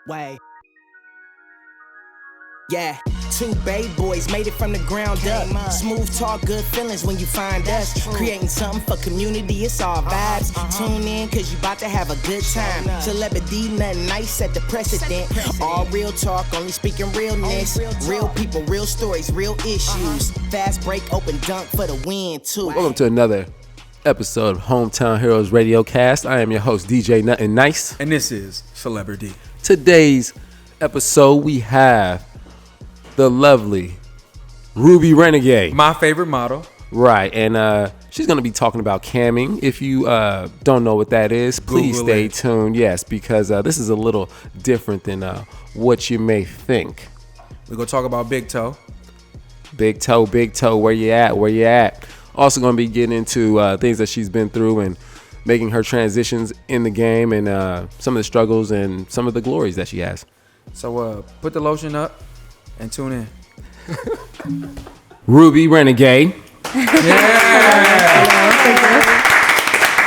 Way. Yeah, two Bay boys made it from the ground up. Smooth talk, good feelings when you find us. Creating something for community, it's all vibes. Tune in, cause you about to have a good time. Celebrity, nothing nice, set the precedent. All real talk, only speaking realness. Real people, real stories, real issues. Fast break, open dunk for the win, too. Welcome to another episode of Hometown Heroes Radio Cast. I am your host, DJ Nothing Nice. And this is Celebrity. Today's episode, we have the lovely Ruby Renegade. My favorite model. Right, and she's going to be talking about camming. If you don't know what that is, please stay tuned. Yes, because this is a little different than what you may think. We're going to talk about Big Toe. Big Toe, where you at? Also going to be getting into things that she's been through and making her transitions in the game and some of the struggles and some of the glories that she has. So put the lotion up and tune in. Ruby Renegade. Yeah.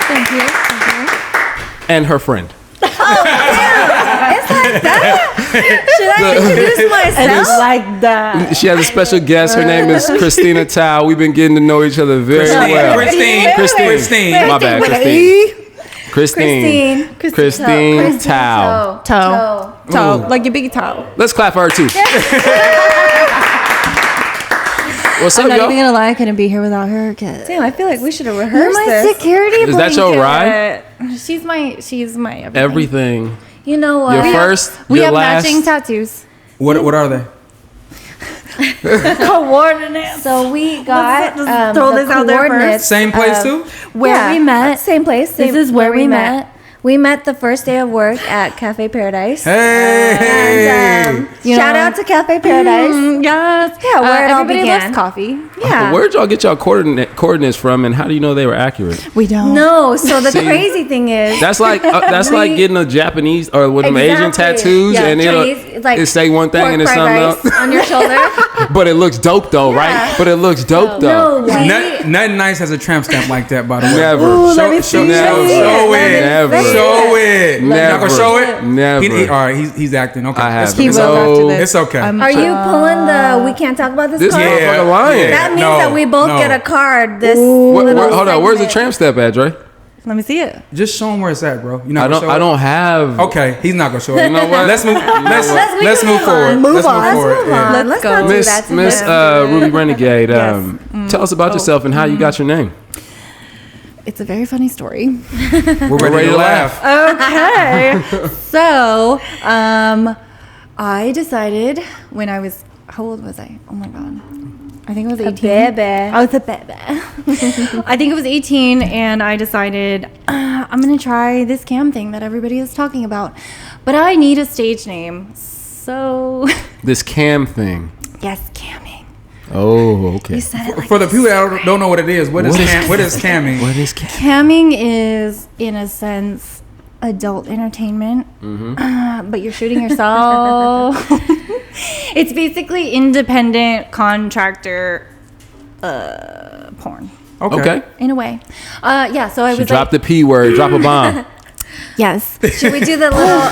Thank you. And her friend. It's like that? Should I introduce myself? Like that. She has a special guest. Her name is Christina Tao. We've been getting to know each other very well. Christine. My bad, Christine Tao. Toe. Like your big toe. Let's clap for her too. What's up, I'm not y'all? even gonna lie, I couldn't be here without her. Damn, I feel like we should have rehearsed You're my this. security Is that your ride? She's my everything. Everything. You know what? Your first, We your have last. matching tattoos. What are they? Coordinates. So we got throw the this out there coordinates Same place too? Where we met. Same place. This is where we met. We met the first day of work at Cafe Paradise. Hey! And, shout out to Cafe Paradise. Yes. Yeah, where it all everybody began. loves coffee. Yeah. Where'd y'all get y'all coordinates from, and how do you know they were accurate? We don't. No, so the See? crazy thing is, That's like getting a Japanese or with them Asian Exactly. tattoos, Yeah, and Chinese, it's like it say one thing pork and it's fried something rice else. on your shoulder. But it looks dope though, right? But it looks dope though. No, Nothing Nice has a tramp stamp like that, by the way. Never. Show it. Never. Never. Show it. Never. Not gonna show it? Never. All right, he's acting. Okay. I have He will after this. It's okay. Are you pulling the we can't talk about this This card? motherfucker lying. That means No, that we both no. get a card. This Hold little on, where's the segment. tramp step at, Dre? Let me see it. Just show him where it's at, bro. You not I gonna don't. show I it? don't have. Okay, he's not gonna show it. You know what? Let's move. Let's move forward. Let's Let's move forward. Yeah. Let's go. not do Miss that. Miss Ruby Renegade. Tell us about yourself and how you got your name. It's a very funny story. We're ready to laugh. Okay. So, I decided when I was, how old was I? Oh my God. I think I was 18. baby. I was a baby. I think it was 18, and I decided I'm going to try this cam thing that everybody is talking about. But I need a stage name. So, This cam thing. yes, camming. Oh, okay. You said it like For the people that don't know what it is, what is camming? What is cam? Camming is, in a sense, adult entertainment, but you're shooting yourself. It's basically independent contractor porn, Okay. in a way. Yeah, so I She was dropped like, the P word. Drop a bomb. yes. Should we do the little?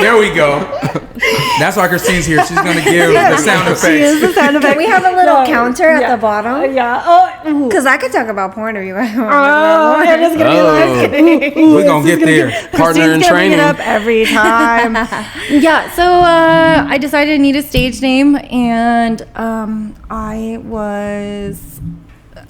There we go. That's why Christine's here. She's gonna give the sound effects. the sound Can we have a little counter at the bottom? Yeah. Oh, Because I could talk about porn if you want. it is gonna be We're gonna get there. Partner in Christine's gonna bring training. it up every time. Yeah, so I decided I need a stage name, and I was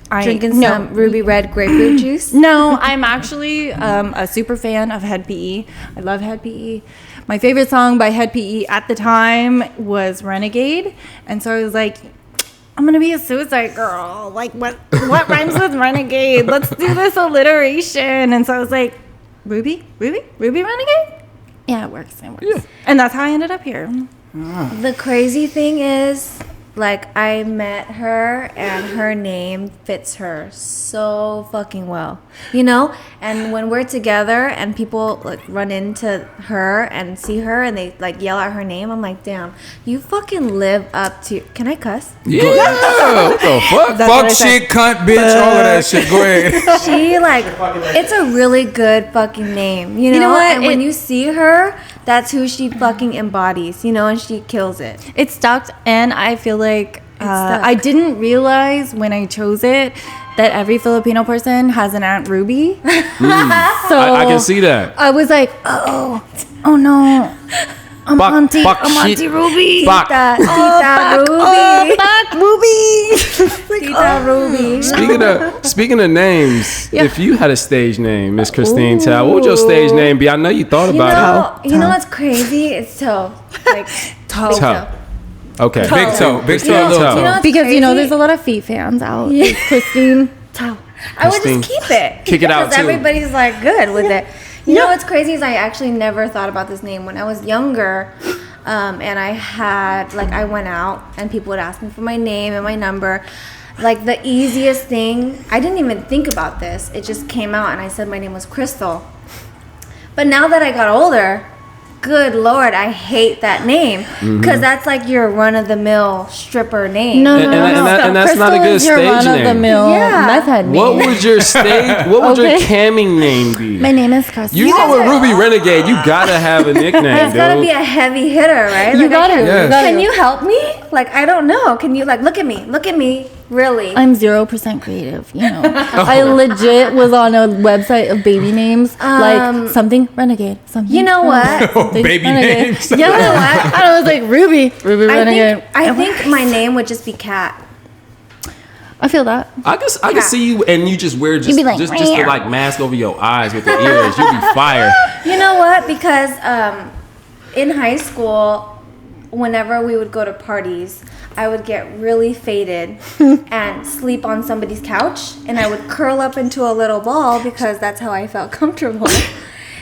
Drinking some ruby red grapefruit juice. No, I'm actually a super fan of Head PE. I love Head PE. My favorite song by Head PE at the time was Renegade, and so I was like, I'm gonna be a suicide girl. Like, what rhymes with Renegade? Let's do this alliteration. And so I was like, Ruby Renegade? Yeah, it works. Yeah. And that's how I ended up here. The crazy thing is, Like, I met her and her name fits her so fucking well, you know? And when we're together and people like run into her and see her and they like yell at her name, I'm like, damn, you fucking live up to. Can I cuss? Yeah. What the fuck? Fuck, shit, cunt, bitch, all of that shit. Go ahead. She like, it's a really good fucking name, you know? what? And when you see her, that's who she fucking embodies, you know? And she kills it. It stuck, and I feel like stuck. I didn't realize when I chose it that every Filipino person has an Aunt Ruby. So I can see that. I was like, oh no. I'm Fuck, Auntie. fuck, I'm shit. Auntie Ruby. Fuck. Tita Ruby. Fuck Ruby. Tita Ruby. Speaking of names, if you had a stage name, Miss Christine Tao, what would your stage name be? I know you thought about You know what's crazy? It's toe. Like, toe. it. Toe. Okay. Big toe. Big toe, You know- little toe. toe. what's Because crazy? there's a lot of feet fans out. It's Christine. Toe. I would Christine. just keep it. Kick it out, Because too. everybody's like good with it. You know what's crazy is I actually never thought about this name when I was younger. And I went out and people would ask me for my name and my number. Like the easiest thing, I didn't even think about this. It just came out and I said my name was Crystal. But now that I got older, good Lord, I hate that name. Because that's like your run-of-the-mill stripper name. No, And that's not a good Crystal is your stage name. run-of-the-mill Yeah. meth head name. What would your stage? What would your Okay. camming name be? My name is Crystal. You know, with Ruby Renegade, you gotta have a nickname, It's gotta dude. be a heavy hitter, right? You Like, I got can't- it. Yes. Can you help me? Like, I don't know. Can you, like, look at me, really? I'm 0% creative, you know. I legit was on a website of baby names, like something Renegade, something. You know what? something Baby Renegade. names. Yeah, You know what? and I was like Ruby Renegade. I think my name would just be Cat. I feel that. I can see you, and you just wear just be like, just the like mask over your eyes with the ears. You'd be fire. You know what? Because in high school, whenever we would go to parties, I would get really faded and sleep on somebody's couch, and I would curl up into a little ball because that's how I felt comfortable.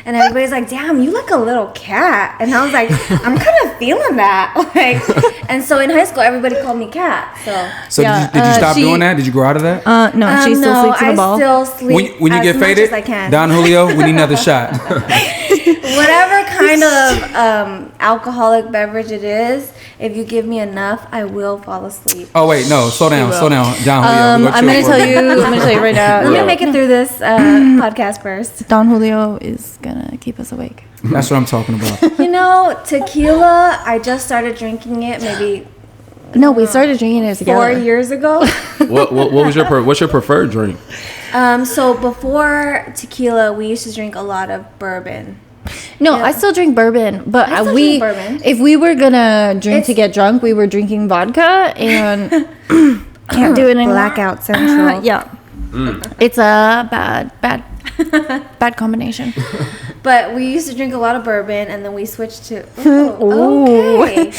And everybody's like, "Damn, you look a little cat," and I was like, "I'm kind of feeling that." Like, and so in high school, everybody called me Cat. So Yeah, did you stop she- doing that? Did you grow out of that? No, she still no, sleeps in a ball. I still sleep when you as get much faded, as I can. Don Julio, we need another shot. Whatever kind of alcoholic beverage it is, if you give me enough, I will fall asleep. Oh wait, no, slow down, Don Julio. I'm gonna tell you right now. Let me make it through this podcast first. Don Julio is gonna keep us awake. That's what I'm talking about. You know, tequila, I just started drinking it maybe No, we started drinking it together. 4 years ago. What was what's your preferred drink? So before tequila, we used to drink a lot of bourbon. No, I still drink bourbon, but I still we drink bourbon. if we were gonna drink to It's- get drunk, we were drinking vodka and can't do it anymore. Blackout Central. Yeah, it's a bad combination. But we used to drink a lot of bourbon, and then we switched to. Ooh. Okay.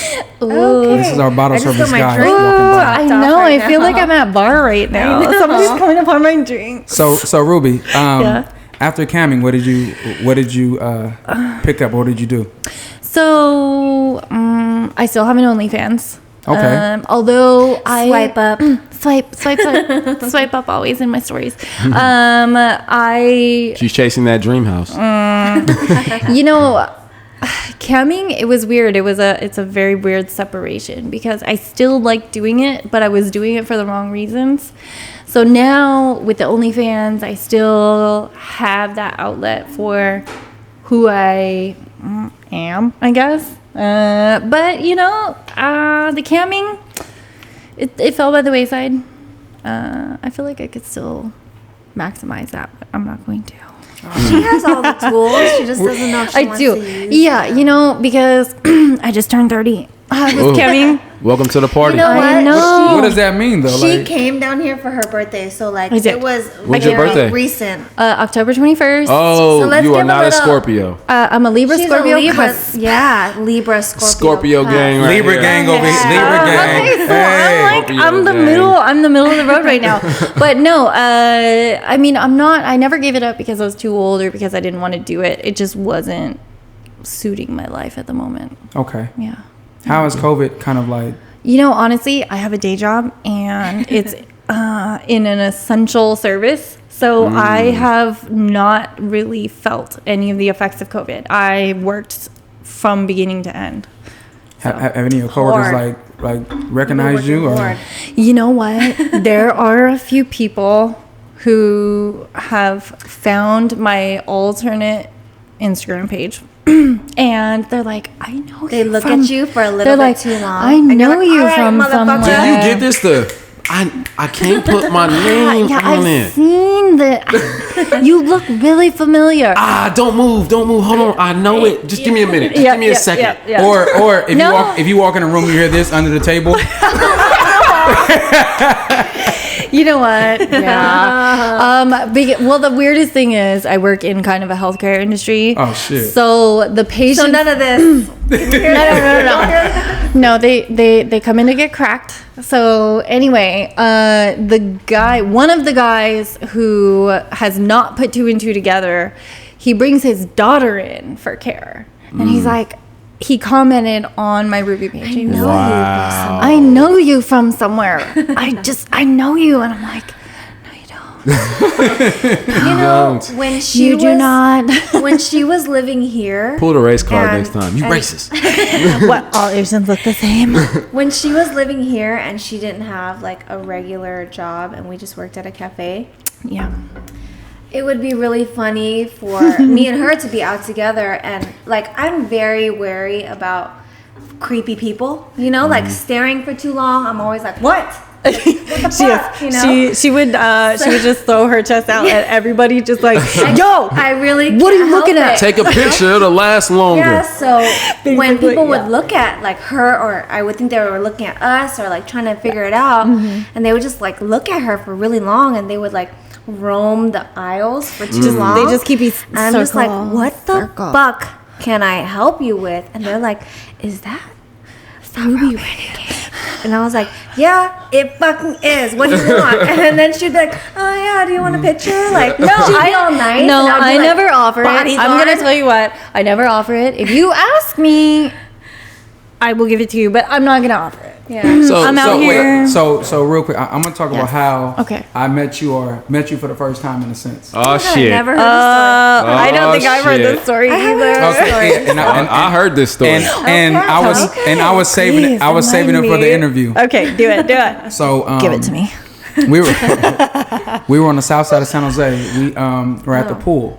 Ooh. This is our bottle I just service got my guy drink. walking by. I Topped off know. right I feel now. like I'm at bar right now. Somebody's coming upon my drink. So Ruby, Yeah. after camming, what did you pick up? What did you do? So I still have an OnlyFans. Okay. Although I Swipe up. swipe up always in my stories. She's chasing that dream house. You know, camming, it was weird. It's a very weird separation because I still like doing it, but I was doing it for the wrong reasons. So now with the OnlyFans, I still have that outlet for who I am, I guess. But you know, the camming, it fell by the wayside. I feel like I could still maximize that, but I'm not going to. She has all the tools. She just doesn't know if she I wants do. to use Yeah, you know, because I just turned 30. I was Ooh. camming. Welcome to the party. You know I what? know. What does that mean though? She Like, came down here for her birthday, so like I did. it was When's your very birthday? recent. October 21st. Oh, So let's you are give a not a little- Scorpio. I'm a Libra She's Scorpio. a Libra, cus- yeah, Libra Scorpio. Scorpio cusp. gang, right Libra here. gang over here. Libra gang. Okay, so Hey. I'm like, Scorpio I'm the gang. middle. I'm the middle of the road right now. But no, I mean, I'm not. I never gave it up because I was too old or because I didn't want to do it. It just wasn't suiting my life at the moment. Okay. Yeah. How has COVID kind of like You know, honestly, I have a day job and it's in an essential service. So I have not really felt any of the effects of COVID. I worked from beginning to end. Have any of your coworkers like recognized you? Or? You know what? There are a few people who have found my alternate Instagram page. And they're like, I know They you look from, at you for a little they're bit like, too long. I and you're know like, you "All right, from motherfucker." somewhere. Did you get this? I can't put my name Yeah, on I've it. seen that. You look really familiar. Don't move. Hold on. I know it. Just give me a minute. Just give me a second. Yeah. Or if No. you walk in a room, you hear this under the table. You know what? Yeah. Well, the weirdest thing is I work in kind of a healthcare industry. Oh shit. So the patient. So none of this. No, they come in to get cracked. So anyway, one of the guys who has not put two and two together, he brings his daughter in for care, and he's like, he commented on my Ruby page. He was like, I know you from somewhere. I know you, and I'm like, no, you don't. You know, when she You was, do not. when she was living here, Pull the race card And- next time. You and- racist. What? All Asians look the same. when she was living here and she didn't have like a regular job and we just worked at a cafe, Yeah. it would be really funny for me and her to be out together. And like, I'm very wary about creepy people, you know, like staring for too long. I'm always like, what? What the fuck? You know? She would just throw her chest out at everybody, just like, yo, I really What are you can't help looking at? it. Take a picture. It'll last longer. Yeah, so when Basically, people yeah. would look at like her, or I would think they were looking at us or like trying to figure it out, and they would just like look at her for really long, and they would like roam the aisles for too long. They just keep you. And I'm just like, what the circle. fuck can I help you with? And they're like, is that Ruby Renegade? And I was like, yeah, it fucking is. What do you want? And then she'd be like, oh yeah, do you want a picture? Like, no, she'd be all nice. No, and I'd be I like, never offer it. I'm bodyguard. gonna tell you what. I never offer it. If you ask me, I will give it to you, but I'm not gonna offer it. Yeah. So, I'm out here. So real quick, I'm gonna talk about how Okay. I met you for the first time in a sense. Oh I shit. never heard the story. I don't think I've heard shit. this story I haven't either. heard Okay, and I heard this story. and I was saving it. I was saving it for the interview. Okay, do it. So Give it to me. We were on the south side of San Jose. We were at the pool.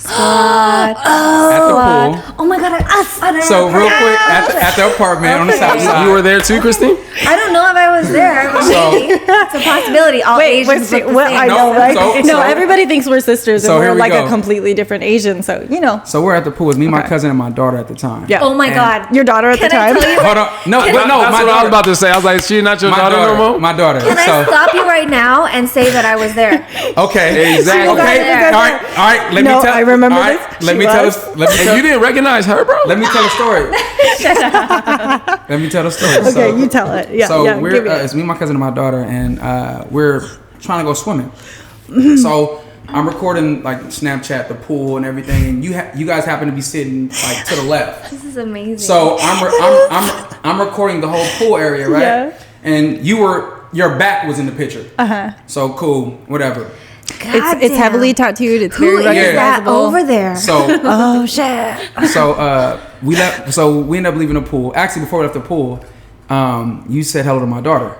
At the pool. Oh my god, I So real quick, at the apartment on the south side. You were there too, Christine? I don't know if I was there, but So- maybe. It's a possibility. All Asians look the same. I No, know, right? so- No, everybody thinks we're sisters, So and here we're we like go. a completely different Asian. So So we're at the pool. It's me, my cousin, and my daughter at the time. Yeah. Oh my And- god. your daughter at the Can I time. tell you? Hold on. No, but no, That's my what I was daughter. about to say. I was like, she not your My daughter no daughter. more? My daughter. Can I stop you right now and say that I was there? Okay. Exactly. Okay. there. All right. Let No, me tell. I remember all right, this. Let She me tell was. us. Let me And tell. you didn't recognize her, bro? Let me tell a story. Let me tell a story. Okay, you tell it. Yeah, So yeah. we're give it. it's me, my cousin, and my daughter, and we're trying to go swimming. So I'm recording like Snapchat, the pool, and everything, and you guys happen to be sitting like to the left. This is amazing. So I'm recording the whole pool area, right? Yeah. And your back was in the picture. So cool, whatever. It's heavily tattooed. It's Who very is Yeah. that recognizable. over there? So Oh shit! so we left. So we ended up leaving the pool. Actually, before we left the pool, you said hello to my daughter.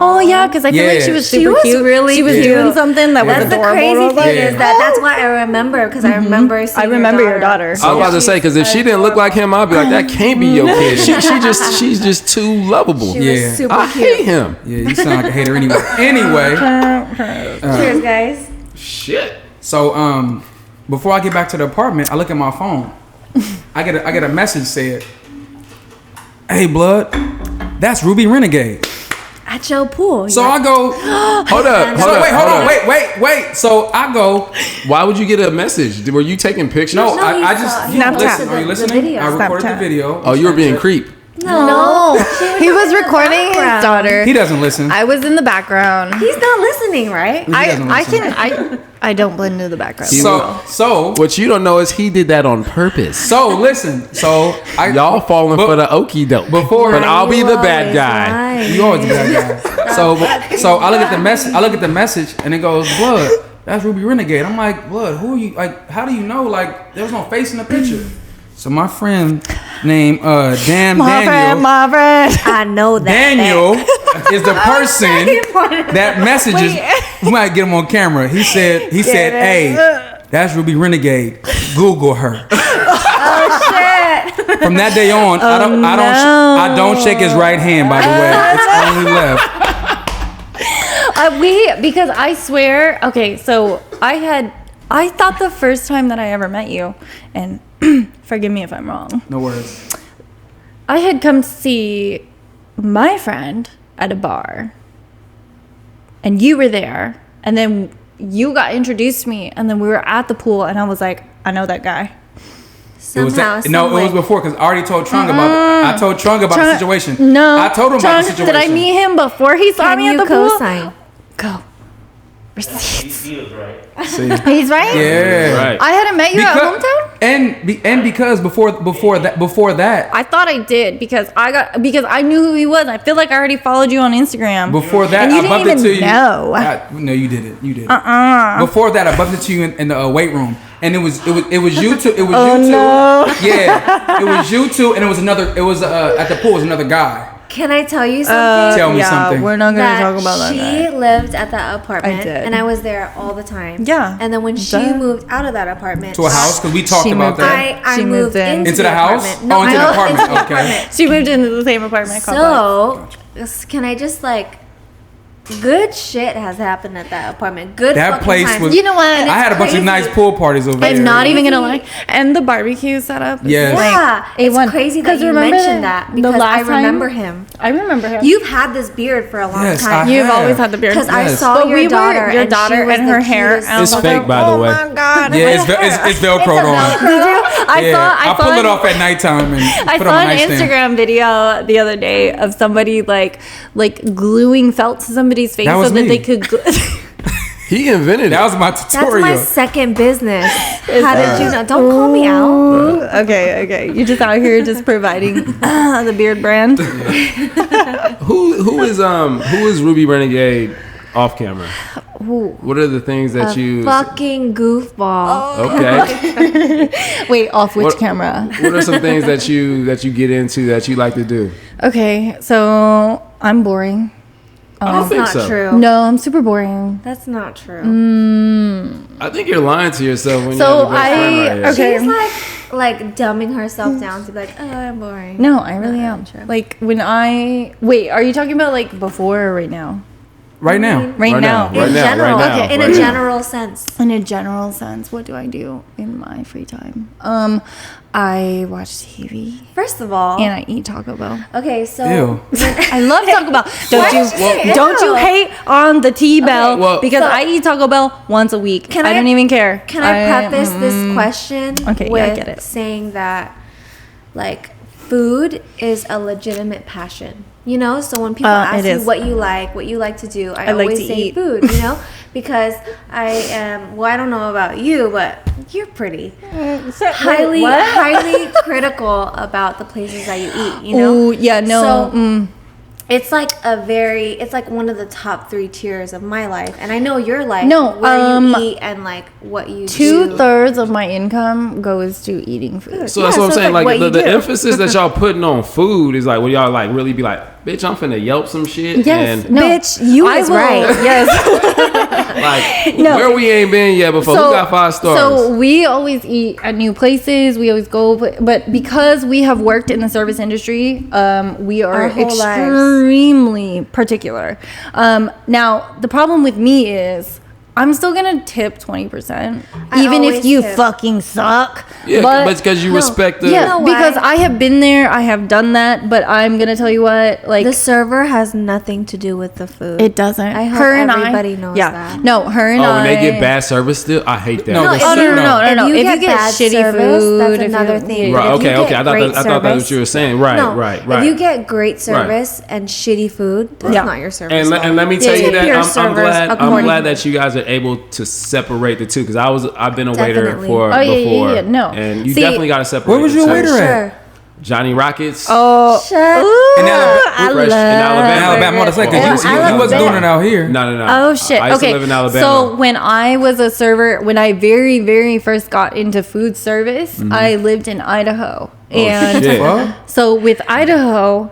Oh yeah, because I feel like Yeah. she was She super was cute. really she was cute. doing something that That's was the adorable. crazy I was thing like, Yeah. is that's why I remember, because I remember seeing I remember your daughter. I was about to say, because if she didn't look like him, I'd be like, that can't be your kid. She's just too lovable. She was Yeah. super I cute. hate him. Yeah, you sound like a hater anyway. Anyway, Cheers, guys. Shit. so before I get back to the apartment, I look at my phone. I get a message said, "Hey, blood, that's Ruby Renegade." At your pool. So I go, Hold up. wait. So I go, Why would you get a message? Were you taking pictures? no, No, I you just saw- you Snapchat. listen. Are you The listening? video. I recorded Snapchat. the video. Oh, you were being creep. No. He was recording his daughter. He doesn't listen. I was in the background. He's not listening, right? He doesn't I listen. can I don't blend into the background. So What you don't know is he did that on purpose. So listen. So Y'all falling for the okie doke. But I'll be the bad guy. Right. You always the bad guy. So I look at the message. I look at the message, and it goes, "Blood, that's Ruby Renegade." I'm like, "Blood, who are you? Like, how do you know? Like, there was no face in the picture." So my friend named My Daniel. friend. I know that. Daniel is the person that messages. We might get him on camera. He said, "Hey, that's Ruby Renegade. Google her." Oh shit. From that day on, I don't shake his right hand. By the way, it's only left. Because I swear, okay, so I thought the first time that I ever met you, and forgive me if I'm wrong, No worries. I had come to see my friend at a bar, and you were there, and then you got introduced to me, and then we were at the pool, and I was like, I know that guy. It was Somehow, it was before because I already told Trung about. I told Trung about the situation. No, I told him about the Trung, situation. did I meet him before he saw Can me at you the pool? co-sign? Go. Receipts. He was right. See? He's right. Yeah. Right. I hadn't met you at hometown. And because before that, I thought I did because I knew who he was. I feel like I already followed you on Instagram. before that, and you I bumped didn't into even you. know. No, you didn't. You didn't. Before that, I bumped into you in the weight room, and it was you two. It was you two. no. Yeah, it was you two, and it was another. It was at the pool was another guy. Can I tell you something? Tell me something. We're not gonna That talk about that she guy. lived at that apartment, I did. and I was there all the time. Yeah. And then when she Duh. moved out of that apartment To a house because we talked She about moved that. I She moved moved in. into Into the house? apartment. No, Oh, into I the moved apartment, into the okay. apartment. She moved into the same apartment. complex. So, can I just good shit has happened at that apartment. Good That fucking place times. was. You know what? And I had a bunch of crazy. nice pool parties over there. I'm not even gonna lie. And the barbecue setup. is Yes. Yeah, it's A1. crazy that 'Cause you remember mentioned that because I remember time- him. I remember him. You've had this beard for a long Yes, time. I You've have. always had the beard. Because I Yes. saw But your we were- daughter, your and daughter she was and the her hair. cutest. and It's I was fake, like, by the way. Oh my god. Yeah, it's Velcroed on. Did you? I pull it off at nighttime and I put it saw on my an nightstand. Instagram video the other day of somebody like gluing felt to somebody's face That so was that me. they could. He invented That it. was my That's tutorial. my second business. How did you know? Don't call me out. Okay. You're just out here just providing the beard brand. Who is Ruby Renegade off camera? What are the things that you? Fucking goofball. Okay. Wait, off which What- camera? What are some things that you get into that you like to do? Okay, so I'm boring. I don't That's think not so. true. No, I'm super boring. That's not true. I think you're lying to yourself when So you have a best friend right here. okay. She's like dumbing herself down to be like, oh, I'm boring. No, I really am. True. Like when I wait, are you talking about like before or right now? Right now. Right now. Right In now, general, right now, okay, in right a now. general sense. In a general sense, what do I do in my free time? I watch TV First of all, and I eat Taco Bell. okay, so Ew. I love Taco Bell. Don't you hate on the T Bell well- because So- I eat Taco Bell once a week. Can I I- don't even care. Can I preface this question Okay, yeah, with I get it. saying that food is a legitimate passion. You know, so when people ask it you is. what you like to do, I like always to say eat. food, you know? Because I am, well, I don't know about you, but you're pretty. Highly critical about the places that you eat, you know? Oh yeah, no. So, it's like one of the top 3 tiers of my life, and I know your life. No, where you eat and what you do. 2/3 of my income goes to eating food. So that's Yeah, what I'm so saying. it's like Like what the you do. emphasis that y'all putting on food is like, will y'all like really be like, bitch, I'm finna Yelp some shit. Yes, And no, Bitch, you I is will- right. Yes. like No. where we ain't been yet before. We got 5 stars. So we always eat at new places. We always go, but because we have worked in the service industry, we are Our whole lives. extremely particular. Now the problem with me is I'm still gonna tip 20%, I even if always you tip. fucking suck. yeah, but because you respect the. Yeah, You know because why? I have been there, I have done that, but I'm gonna tell you what, like The server has nothing to do with the food. it doesn't. I hope her and everybody I, knows yeah, that. no, her and Oh, I. when they get bad service still, I hate that. No, No, the if Oh, no, you- no, no, no, no. If you If get you get bad shitty service, food, that's if you- another thing. Right. But if you Okay. get I thought great that's what service- you were saying. Right. No, Right. If you get great Right. service and shitty food, that's Yeah. not your service. And let me level. tell you Tip that your I'm servers glad accordingly. that you guys are able to separate the two? Because I've been a waiter Definitely. for Oh, yeah, before, yeah, no. and you See, definitely got to separate. Where was you a the two. waiter at? Sure. Johnny Rockets. Oh, Shut In Fresh in Alabama. In Alabama, I was like, Yeah, because I you love wasn't that. doing it out here. No. Oh shit. I used Okay. to live in Alabama. So when I was a server, when I very, very first got into food service, I lived in Idaho. And shit. What? so with Idaho,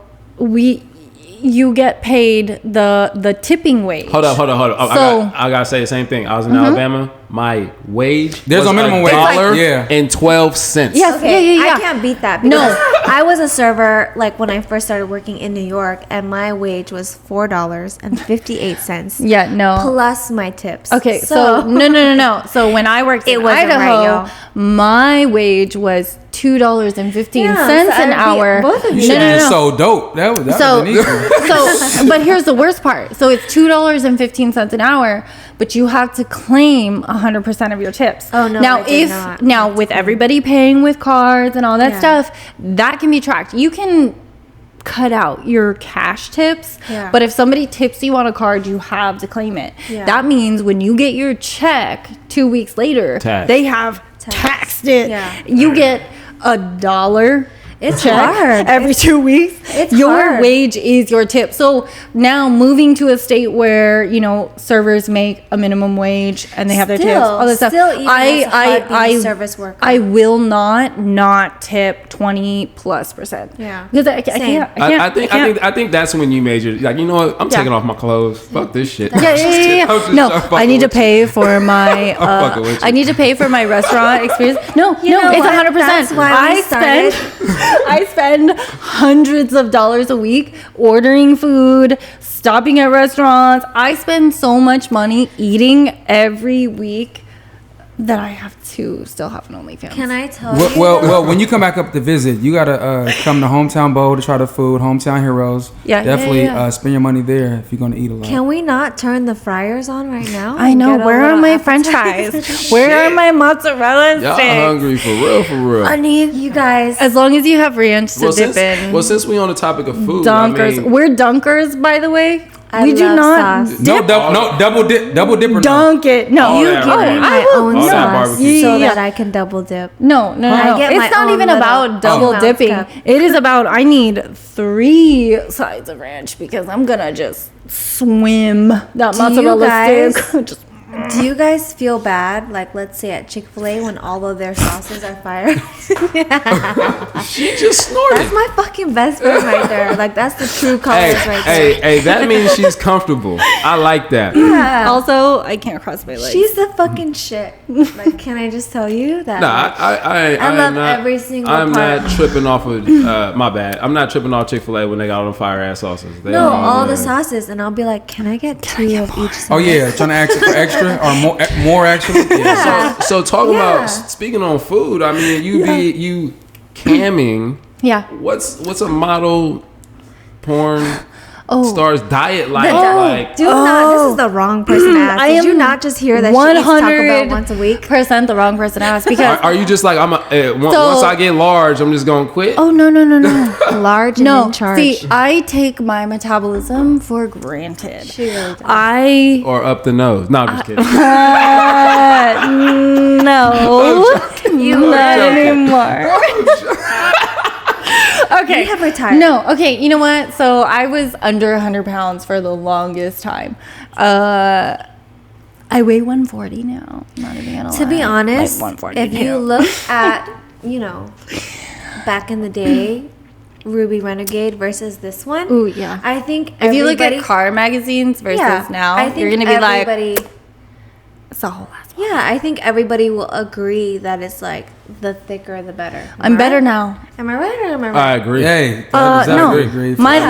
you get paid the tipping wage. Hold up. So- I gotta say the same thing. I was in Alabama. My wage There's was no minimum wage. $1 Yeah. and 12 cents. Yes. Okay, Yeah. I can't beat that. No. Because I was a server like when I first started working in New York, and my wage was $4.58 Yeah. No. plus my tips. Okay, so no. So when I worked in wasn't Idaho, right, y'all. my wage was $2.15 Yeah, so an I'd be- hour. both of You you should have No, just sold dope. That would So, been easy. but here's the worst part. So it's $2.15 an hour, but you have to claim 100% of your tips. Oh, no, Now I did not. now with everybody paying with cards and all that Yeah. stuff, that can be tracked. You can cut out your cash tips, Yeah. but if somebody tips you on a card, you have to claim it. Yeah. That means when you get your check 2 weeks later, Tax. they have taxed it. Yeah. You get $1 It's check hard. every 2 weeks. It's your hard. wage is your tip. So now moving to a state where servers make a minimum wage and they have their tips, all this stuff. Still, even it's hard being a service worker. I will not tip 20+%. Yeah. because I Same. can't. I think that's when you major. Like, you know what? I'm Yeah. taking off my clothes. Fuck this shit. Yeah. I'm just No, fucking I need to with you. pay for my. fucking with you. I need to pay for my restaurant experience. No, You know it's what? 100%. That's why we I spend hundreds of dollars a week ordering food, stopping at restaurants. I spend so much money eating every week that I have to still have an OnlyFans. Can I tell you? Well, when you come back up to visit, you gotta come to Hometown Bowl to try the food. Hometown Heroes. Yeah, definitely yeah. spend your money there if you're gonna eat a lot. Can we not turn the fryers on right now? I and know. get a Where are little my French appetizer? fries? Where are my mozzarella Y'all sticks? hungry for real. I need you guys. As long as you have ranch to dip in. Since we on the topic of food, Dunkers. I mean, We're dunkers, by the way. I we do love not sauce. No, dip. double dipper. No. Dunk it. No, All You that give me right. my own All that sauce barbecue so sauce. that I can double dip. No. I get my It's not own even little about double ounce dipping. cup. It is about I need 3 sides of ranch because I'm gonna just swim that Do you mozzarella guys- stick. Just- Do you guys feel bad, like let's say at Chick-fil-A when all of their sauces are fire? she just snorted. That's my fucking best friend right there. Like that's the true colors right there. Hey, that means she's comfortable. I like that. Yeah. Also, I can't cross my legs. She's the fucking shit. Like, can I just tell you that? Nah, I I love am not, every single I'm part. not tripping off of my bad. I'm not tripping off Chick-fil-A when they got all the fire ass sauces. They No, don't all do the that. sauces, and I'll be like, "Can I get 2 of each sauce?" Oh yeah, trying to ask for extra or more actually. Yeah. So talk Yeah. about speaking on food. I mean, you camming. yeah. What's a model porn star's diet like? Like Do not. This is the wrong person to ask. I Did you am not just hear that she eats Taco Bell once a week? 100% the wrong person to ask because are you just like once I get large, I'm just gonna quit? oh no Large and no in charge. see I take my metabolism for granted. She really does. I Or up the nose? No, I'm just kidding. no not joking. anymore. Okay. We have retired. No, okay, you know what? So I was under 100 pounds for the longest time. I weigh 140 now. Not even gonna lie. To be honest, Like 140 if you now. look at, back in the day, Ruby Renegade versus this one. Ooh, yeah. I think If you look at everybody- car magazines versus now, I think you're gonna be like, everybody- it's a whole ass. Yeah, I think everybody will agree that it's like the thicker the better. I'm better now. Am I right or am I I right? agree. Hey, No, agree. my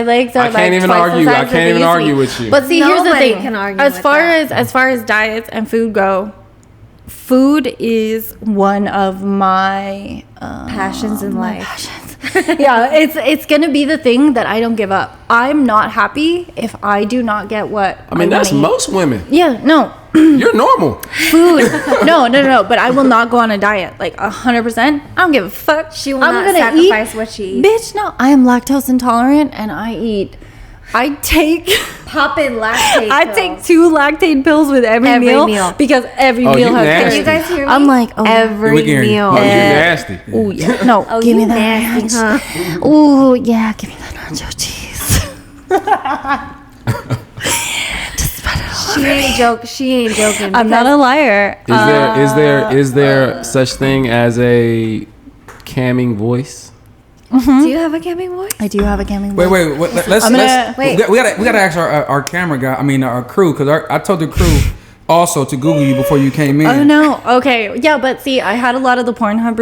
legs are I can't like even twice argue. the I size can't of even they used to argue be. with you. But see, here's the Nobody thing. can argue as with far that. as far as diets and food go, food is one of my Passions in life. passions. Yeah, it's gonna be the thing that I don't give up. I'm not happy if I do not get what I mean, that's wanna eat. most women. Yeah, no. You're normal. Food. No. But I will not go on a diet. Like 100%. I don't give a fuck. She will I'm not gonna sacrifice what she eats. Bitch, no. I am lactose intolerant and I eat I take Poppin' lactate. I take 2 lactate pills with every meal because every meal you has nasty. Can you guys hear me? I'm like, oh, every can hear you. meal. Oh, You nasty. oh yeah, no, Oh, give you me that. nasty, huh? Oh yeah, give me that nacho cheese. Just spread it all over. She ain't joking. I'm not a liar. Is there such thing as a camming voice? Do you have a camping voice? I do have a camming Wait, voice. wait. Let's Wait. we gotta ask our camera guy. I mean, our crew, because I told the crew also to Google you before you came in. Oh no. Okay. Yeah, but see, I had a lot of the Pornhub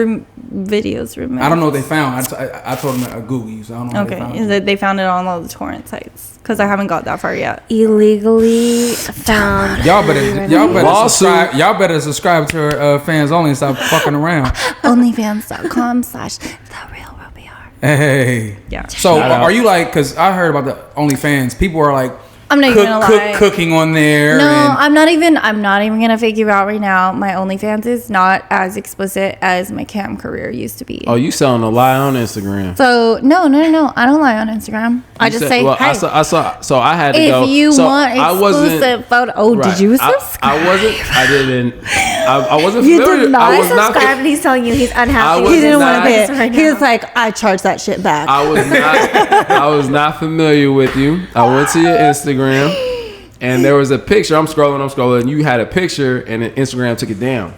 videos removed. I don't know what they found. I told them to Google you, so I don't know. What they Okay, found. is that they found it on all the torrent sites because I haven't got that far yet. Illegally found. Y'all better Lawsuit. subscribe. Y'all better subscribe to our fans only and stop fucking around. OnlyFans.com/TheRealRobiar. Hey. Yeah. So Shout out. are you like? Because I heard about the OnlyFans. People are like, I'm not even gonna lie. cooking on there. No, and I'm not even gonna figure out right now. My OnlyFans is not as explicit as my cam career used to be. Oh, you selling a lie on Instagram? So no, I don't lie on Instagram. I You just said- say, well, hey, I saw. So I had to go. if you so want I wasn't- exclusive photo. Oh, Right. did you subscribe? I wasn't. I didn't. I wasn't You familiar. did not I was not. Subscribed and he's telling you he's unhappy. I with was He didn't not- want to pay it. right He now. was like, I charge that shit back. I was not. I was not familiar with you. I went to your Instagram, and there was a picture. I'm scrolling. And you had a picture, and then Instagram took it down.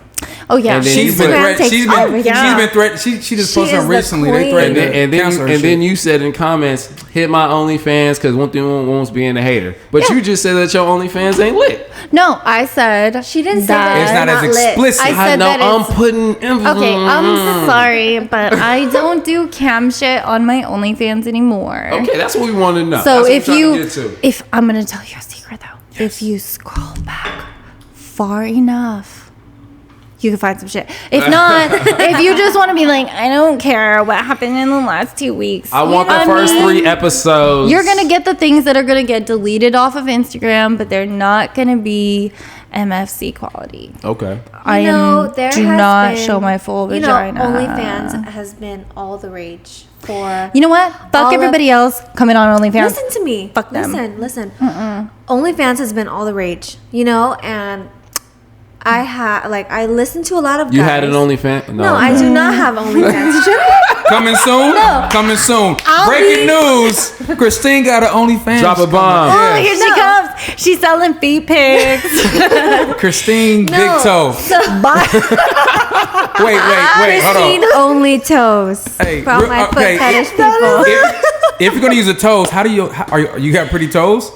Oh yeah, And then She's been Instagram threatened. She's everything. been threatened. She just She posted is something the recently. They queen. threatened And to cancel her then shit. you said in comments, hit my OnlyFans because one thing won't being a hater. But you just said that your OnlyFans ain't lit. no, I said She didn't say that. It's not as lit. explicit. I I said know that I'm it's- putting emphasis. Okay, I'm so sorry, but I don't do cam shit on my OnlyFans anymore. Okay, that's what we want to know. So that's if what we're you, trying to get to. if I'm gonna tell you a secret though, if you scroll back far enough, you can find some shit. If not, if you just want to be like, I don't care what happened in the last 2 weeks. I want the I first mean, 3 episodes. You're gonna get the things that are gonna get deleted off of Instagram, but they're not gonna be MFC quality. Okay. I there do has not been- show my full You vagina. know, OnlyFans has been all the rage for. You know what? Fuck all everybody else coming on OnlyFans. Listen to me. Fuck them. Listen. OnlyFans has been all the rage, you know, and I listen to a lot of. You guys. had an OnlyFans? No, I do not have OnlyFans. Coming soon. Coming soon. Breaking news. Christine got an OnlyFans. Drop a bomb. Oh, here she comes. She's selling feet pics. Christine Big Toe. Bye. Wait. Hold Christine on. only toes. Hey, for all my foot okay. fetish people. If you're gonna use the toes, how do you? You got pretty toes?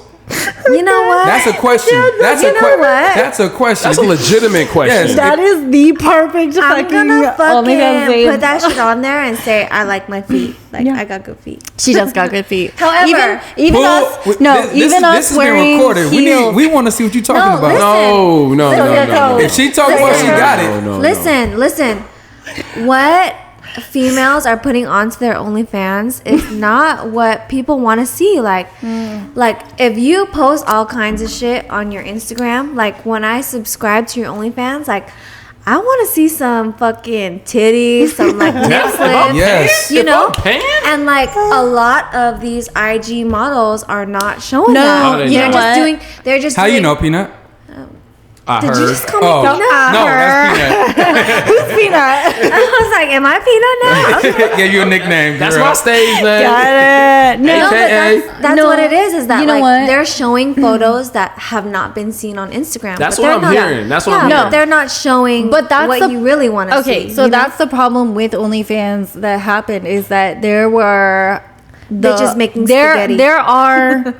You know what? That's a question. That's you know what? That's a question. That's a legitimate question. Yes. That is the perfect I'm fucking gonna OnlyFans fucking name. put that shit on there and say I like my feet. Like Yeah. I got good feet. She does got good feet. However, even Who- us, this is being wearing recorded. heels. We want to see what you're talking about. listen. No. If she talking about she got it. No. Listen. What females are putting onto their OnlyFans is not what people want to see. Like if you post all kinds of shit on your Instagram, like when I subscribe to your OnlyFans, like I want to see some fucking titties, some like nip slips, Yes. you know, paying? and like a lot of these IG models are not showing No, that. Oh, they They're not. just doing. They're just. How you doing- know, Peanut? I Did heard. you just call me Oh, Peanut? no, that's Peanut. Peanut. I was like, am I Peanut now? Gave you a nickname. That's girl. my stage name. Got it. No, No, but AKA. that's No, what it is that you know like what? they're showing photos that have not been seen on Instagram. That's but what they're I'm not- hearing. That's what I'm but hearing. they're not showing But that's what the- you really want to see. Okay, so you know? that's the problem with OnlyFans that happened is that there were Bitches making there spaghetti. there are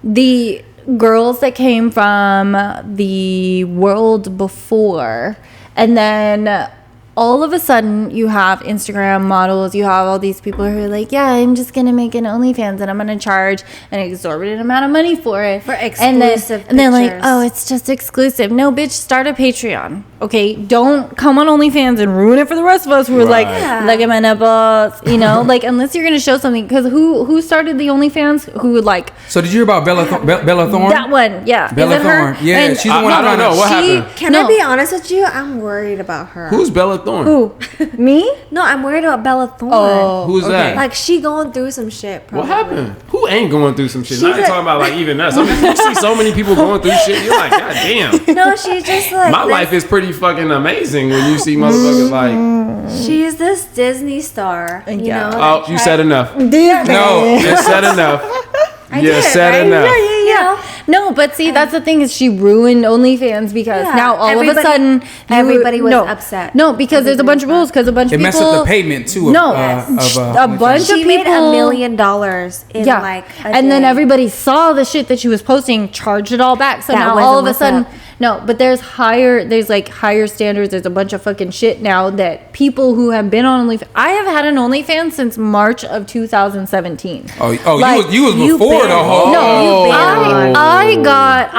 the girls that came from the world before, and then all of a sudden you have Instagram models, you have all these people who are like, yeah, I'm just gonna make an OnlyFans and I'm gonna charge an exorbitant amount of money for it. For and exclusive then like, pictures. oh, it's just exclusive. No, bitch, start a Patreon. Okay, don't come on OnlyFans and ruin it for the rest of us who are like, Right. look at my nipples, you know, like unless you're gonna show something. Because who started the OnlyFans? Who would like So did you hear about Bella Thorne? that one? Yeah, Bella is it her? Thorne. Yeah, And she's the one I don't know. What happened? Can I be honest with you? I'm worried about her. Who's Bella Thorne? Who? Me? No, I'm worried about Bella Thorne. Oh, Who's that? Like she going through some shit. Probably. What happened? Who who ain't going through some shit? Not talking about like even us. I mean, you see so many people going through shit. You're like, God damn. No, she's just like My life is pretty fucking amazing when you see motherfuckers like. She's this Disney star. You know. Oh, you said enough. No, You said enough. You said enough. Yeah. No, but see, that's the thing is she ruined OnlyFans because now all of a sudden everybody was upset. No, because there's a bunch of rules because a bunch of it people. messed up the payment too. A bunch She of made people. $1 million in like a and then day. everybody saw the shit that she was posting, charged it all back. So That now wasn't all of a what's sudden, up. no, but there's like higher standards. There's a bunch of fucking shit now that people who have been on OnlyFans. I have had an OnlyFans since March of 2017. Oh, you was before the whole. No, I got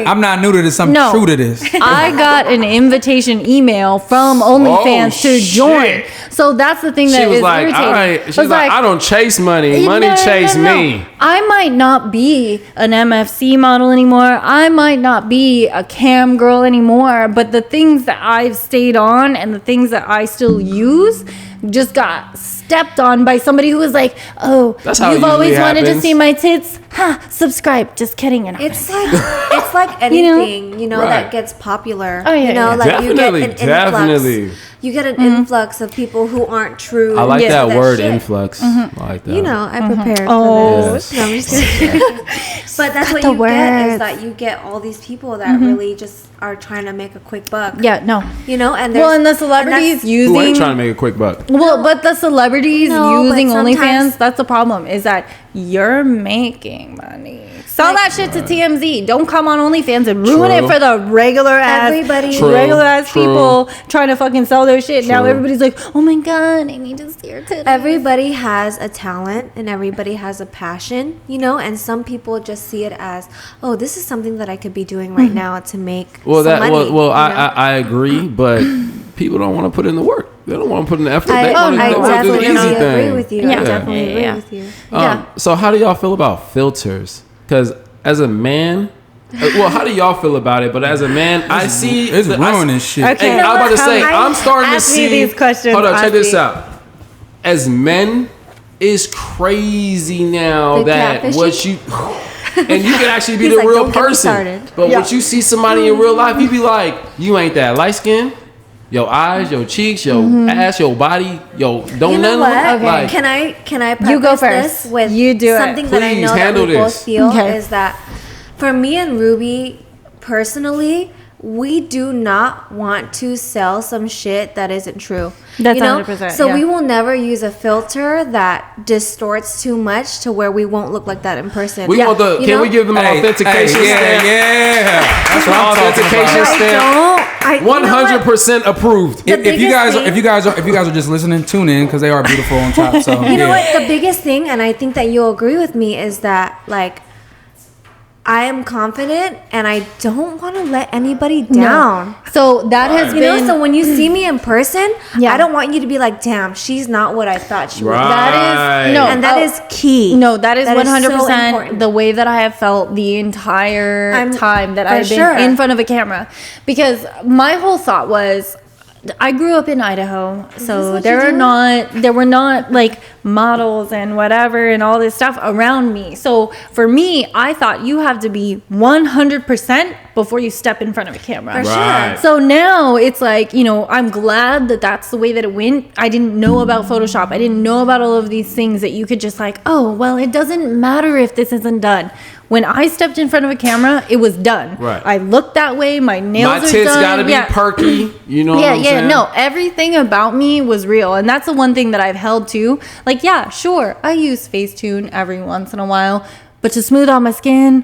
I'm not new to this. I'm true to this. I got an invitation email from OnlyFans to join. So that's the thing that She was is like, irritating. all right. She's like, I don't chase money. Money No. chase me. I might not be an MFC model anymore. I might not be a cam girl anymore. But the things that I've stayed on and the things that I still use just got stepped on by somebody who was like, "Oh, That's how it you've always usually wanted to happens. see my tits? Ha! Subscribe." Just kidding. And It's like anything, Right. that gets popular. Oh, yeah, yeah. Like Definitely, you get an definitely. influx. You get an influx of people who aren't true. I like to that word, shit. influx. I like that. You know, I prepared Oh. for this. No, I'm just kidding. But that's what the you get is words. that you get all these people that really just are trying to make a quick buck. yeah, no. And Well, and the celebrities Who using ain't trying to make a quick buck? Well, but the celebrities No, but using sometimes- OnlyFans, that's the problem, is that you're making money. Sell that shit to TMZ. Don't come on OnlyFans and ruin True. it for the regular ass True. people trying to fucking sell their shit. Now True. everybody's like, oh my God, I need to see your titties. Everybody has a talent and everybody has a passion, and some people just see it as, oh, this is something that I could be doing right now to make some money. I agree, but people don't want to put in the work. They don't want to put in the effort. They want I to do the definitely easy agree thing. with you. Yeah. I definitely agree Yeah. with you. So how do y'all feel about filters? Because as a man, how do y'all feel about it? But as a man, I see It's ruining shit. Okay. Hey, I was about to say, I'm starting to Ask me see these questions, Hold on, check this Ozzy. out. As men, it's crazy now The that catfishing? what you and you can actually be He's the like, real "Don't get me person. started." But when you see somebody in real life, you be like, you ain't that light skin. Your eyes, your cheeks, your ass, your body, don't You know none what? look like. Can I preface You go this first. with You do it. something that I Please, know that handle we both this. feel Okay. is that for me and Ruby personally, we do not want to sell some shit that isn't true. That's 100%, So yeah. we will never use a filter that distorts too much to where we won't look like that in person. We want the. You Can know? we give them an authentication yeah, stamp? yeah. That's what I'm talking Authentication about. stamp. you know what? 100% approved. If you guys biggest are just listening, tune in because they are beautiful on top. So You know what? The biggest thing, and I think that you'll agree with me, is that like I am confident and I don't want to let anybody down. So that has You been. know, so when you see me in person, Yeah. I don't want you to be like, "Damn, she's not what I thought she was." Right. That is no, And that is key. No, that is That is so 100% important. the way that I have felt the entire time that for I've been sure. in front of a camera. Because my whole thought was, I grew up in Idaho, so what there you were not like models and whatever and all this stuff around me. So for me, I thought you have to be 100% before you step in front of a camera. For Right. sure. So now it's like, I'm glad that that's the way that it went. I didn't know about Photoshop. I didn't know about all of these things that you could just like, oh, well, it doesn't matter if this isn't done. When I stepped in front of a camera, it was done. Right. I looked that way. My nails My are tits done. gotta be perky. You know what I'm Yeah, saying? no, everything about me was real. And that's the one thing that I've held to. Like, yeah, sure, I use Facetune every once in a while, but to smooth out my skin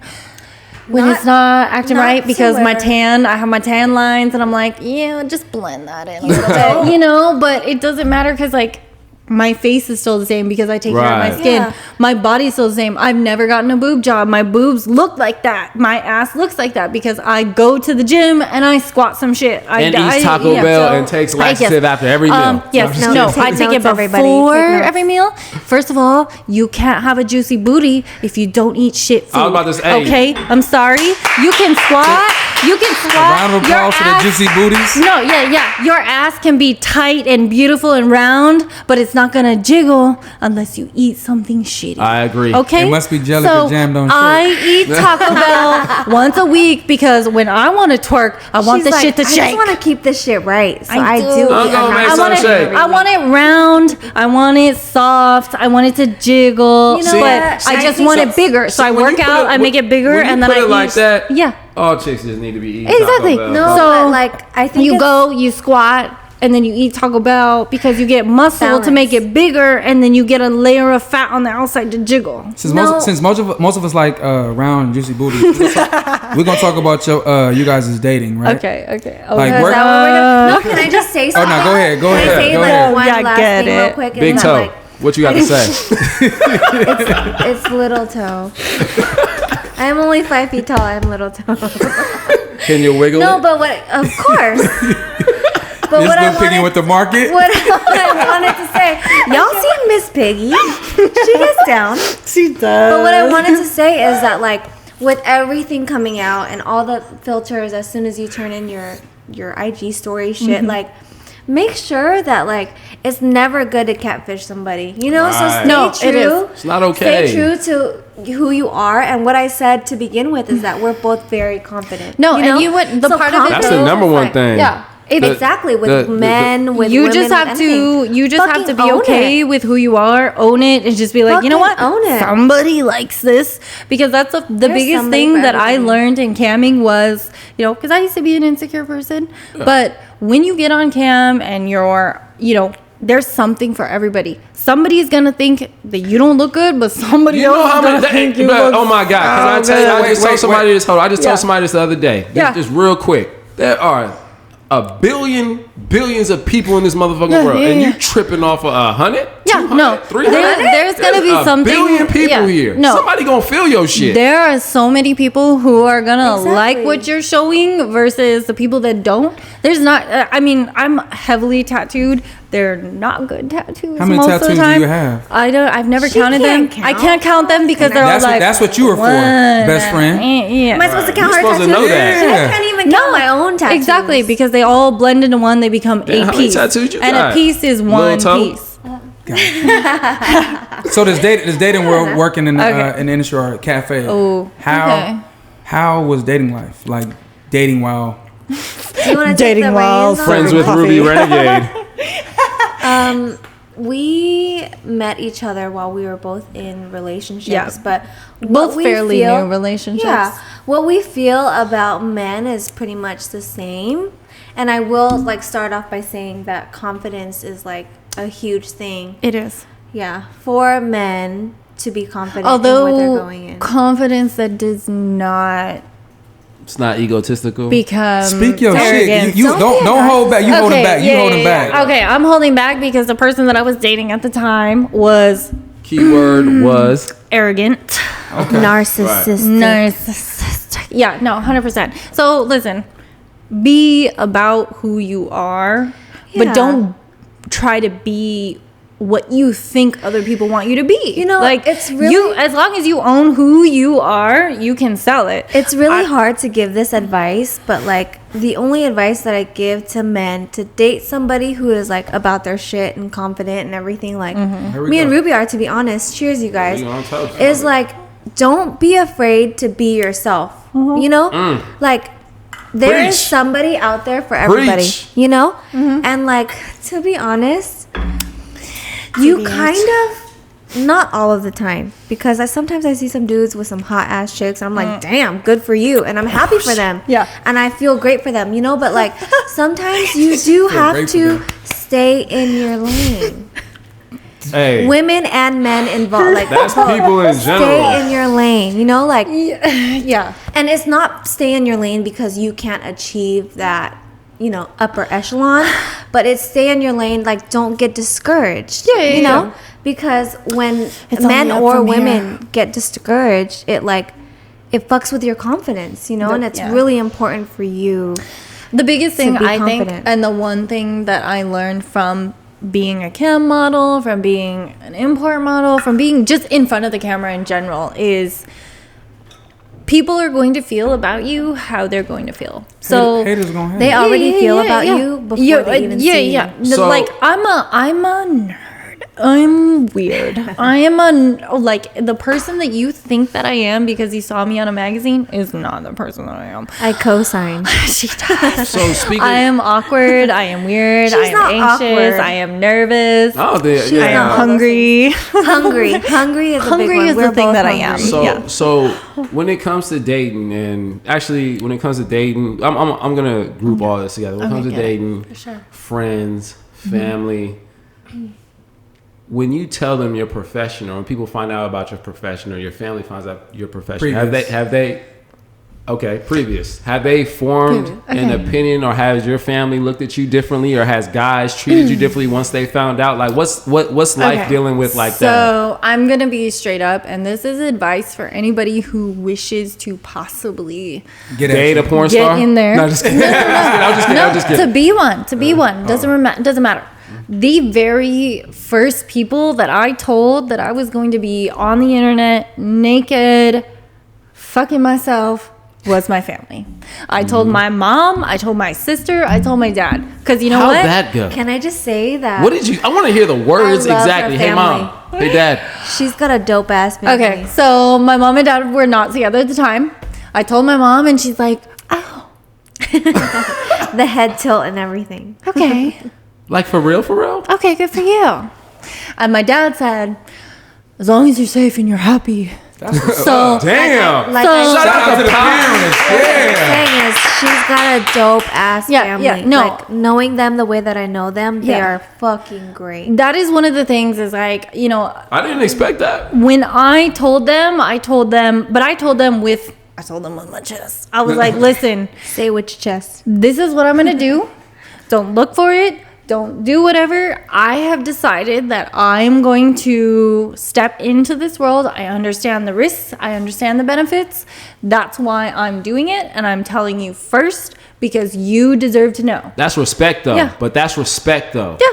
when it's not acting not right because to my where- I have my tan lines and I'm like, yeah, just blend that in a little bit, but it doesn't matter because like, my face is still the same because I take care of my Right. skin. Yeah. My body's still the same. I've never gotten a boob job. My boobs look like that. My ass looks like that because I go to the gym and I squat some shit. And eats Taco Bell and takes laxative after every meal. Yes, No, no, take I take it notes, everybody. before Take notes. every meal. First of all, you can't have a juicy booty if you don't eat shit food. I was about to say, hey. Okay, I'm sorry. You can squat. You can squat. Round of applause for the juicy booties. No, yeah. Your ass can be tight and beautiful and round, but it's not gonna jiggle unless you eat something shitty. I agree. Okay. It must be jelly so for jammed on shit. I eat Taco Bell once a week because when I want to twerk, I want She's the shit to I shake. just want to keep this shit right. So I I do. do. I'm eat gonna a make nice some one. shake. I want it round. I want it soft. I want it to jiggle. You know but what? I I just think want so- it bigger. So I when work you put out. I make it bigger, when you and then put I it eat. like that. Yeah. All chicks just need to be eating Exactly. Taco Bell. No, So, but like I think You it's- go, you squat, and then you eat Taco Bell because you get muscle to Balance. make it bigger, and then you get a layer of fat on the outside to jiggle. Since No. most of us like round juicy booties, we're gonna talk about you guys' dating, right? Okay. Like, Is work- that what we're gonna? No, can I just say Oh something? no, go ahead. Can I say Go like ahead. one Yeah, last get thing real it. quick? Big It's toe. like, What you got to say? it's little toe. I'm only 5 feet tall. I'm little toe. Can you wiggle No, it? but what? Of course. But This what I little piggy wanted, with the market. what I wanted to say, y'all see Miss Piggy? She gets down. She does. But what I wanted to say is that like with everything coming out and all the filters, as soon as you turn in your IG story shit, like make sure that like it's never good to catfish somebody. You know, so Right. stay No, it true. It's not okay. Stay true to who you are, and what I said to begin with is that we're both very confident. No, you and know? you would- the So part of it- That's the confidence number is one like- thing. Yeah. Exactly, with men, with you women, just have with to anything. you just have Fucking to be own okay it. with who you are, own it, and just be like, you know what, Fucking own it. somebody likes this, because that's the There's biggest somebody thing for that I everybody. learned in camming was, you know, because I used to be an insecure person, but when you get on cam and you're, you know, there's something for everybody. Somebody's gonna think that you don't look good, but somebody You know else how is many? gonna think you But, look oh my God! Can I tell you? I Wait, just told wait, somebody wait. this. Hold on, I just Yeah. told somebody this the other day. Yeah. Just real quick. There are billions of people in this motherfucking Yeah, world, yeah, and yeah. you tripping off of 100? Yeah, 200, no. 300? There's gonna be a something- billion people yeah, here. no. Somebody gonna feel your shit. There are so many people who are gonna Exactly. like what you're showing versus the people that don't. There's not. I mean, I'm heavily tattooed. They're not good tattoos. How many most tattoos of do the time. you have? I don't. I've never She counted them. can't I count. can't count them because they're That's all what- like. that's what you were for, one, best friend. Yeah. Am I supposed to Right. count You're her supposed to tattoos? know that. Shit, Yeah. I can't even count my own tattoos. Exactly, because they all blend into one. They become Damn, a how many piece, tattoos you and got? a piece is Little one toe? piece. So this dating world working in Okay. in the industry or a cafe. Oh, how okay. how was dating life like dating while? Do you want to Dating take the while reins on Friends it? with Coffee. Ruby Renegade. We met each other while we were both in relationships, Yeah. but Both what we fairly feel- new relationships. Yeah, what we feel about men is pretty much the same. And I will like start off by saying that confidence is like a huge thing. It is. Yeah, for men to be confident in what they're Although going in. confidence that does not It's not egotistical. become Speak your arrogance. shit. You don't hold back. You holding back. You holding back. Okay, I'm holding back because the person that I was dating at the time was Keyword was arrogant, Narcissistic. narcissistic. Yeah, no, 100%. So listen, be about who you are, Yeah. but don't try to be what you think other people want you to be. You know, like it's really- you. As long as you own who you are, you can sell it. It's really hard to give this advice, but like the only advice that I give to men to date somebody who is like about their shit and confident and everything, like Here we me and go. Ruby are, to be honest. Cheers, you guys. You on toast. Is like, don't be afraid to be yourself. You know, like there is Preach. somebody out there for everybody. Preach. You know, and like to be honest, you kind of. Not all of the time, because sometimes I see some dudes with some hot ass chicks, and I'm like, damn, good for you, and I'm happy for them. Yeah. and I feel great for them, you know. But like, sometimes you do have great for to them. stay in your lane. hey. Women and men involved, like That's people in general. stay in your lane, you know, like, yeah. and it's not stay in your lane because you can't achieve that, you know, upper echelon, but it's stay in your lane, like don't get discouraged. Yeah, you yeah, know, yeah. because when It's men only up or from women here. get discouraged, it like it fucks with your confidence, you know, and it's Yeah. really important for you. The biggest thing be I think, confident. and the one thing that I learned from being a cam model, from being an import model, from being just in front of the camera in general, is people are going to feel about you how they're going to feel. So haters gonna hate. They already feel about you before they even see you. So- like I'm a nerd. I'm weird. I am like the person that you think that I am because you saw me on a magazine is not the person that I am. I co-sign. She does. So speaking, I am awkward. I am weird. She's I am not anxious. awkward. I am nervous. oh, She's I yeah. am not. hungry. Hungry is a big Hungry one. is the We're thing both that I am. hungry. So Yeah. so when it comes to dating, and actually when it comes to dating, I'm gonna group all this together. When it comes to Okay, dating, for sure. friends, family. When you tell them you're professional, when people find out about your profession, or your family finds out you're professional, Previous. have they formed an Okay. opinion, or has your family looked at you differently, or has guys treated you differently once they found out? Like what's life Okay. dealing with like that? So I'm gonna be straight up, and this is advice for anybody who wishes to possibly Get Date a at porn get star? in there. No, just kidding. I'm just kidding. To be one, doesn't matter. The very first people that I told that I was going to be on the internet naked, fucking myself, was my family. I told my mom, I told my sister, I told my dad. Because you know How'd what? that go? Can I just say that? What did you? I want to hear the words I love exactly. her Hey mom. family. Hey dad. She's got a dope ass family. Okay, so my mom and dad were not together at the time. I told my mom, and she's like, "Oh, The head tilt and everything. okay, Like for real? For real? okay, good for you." And my dad said, "As long as you're safe and you're happy." So Damn. Like So- I Shout out to the parents. Yeah. saying is, she's got a dope ass Yeah, family. yeah, no. Like knowing them the way that I know them, they Yeah. are fucking great. that is one of the things is like, you know, I didn't expect that. when I told them with my chest. I was like, listen, Say which chest. this is what I'm going to do. Don't look for it. Don't do whatever. I have decided that I'm going to step into this world. I understand the risks. I understand the benefits. That's why I'm doing it. And I'm telling you first because you deserve to know. That's respect though. Yeah. But that's respect though. Yeah.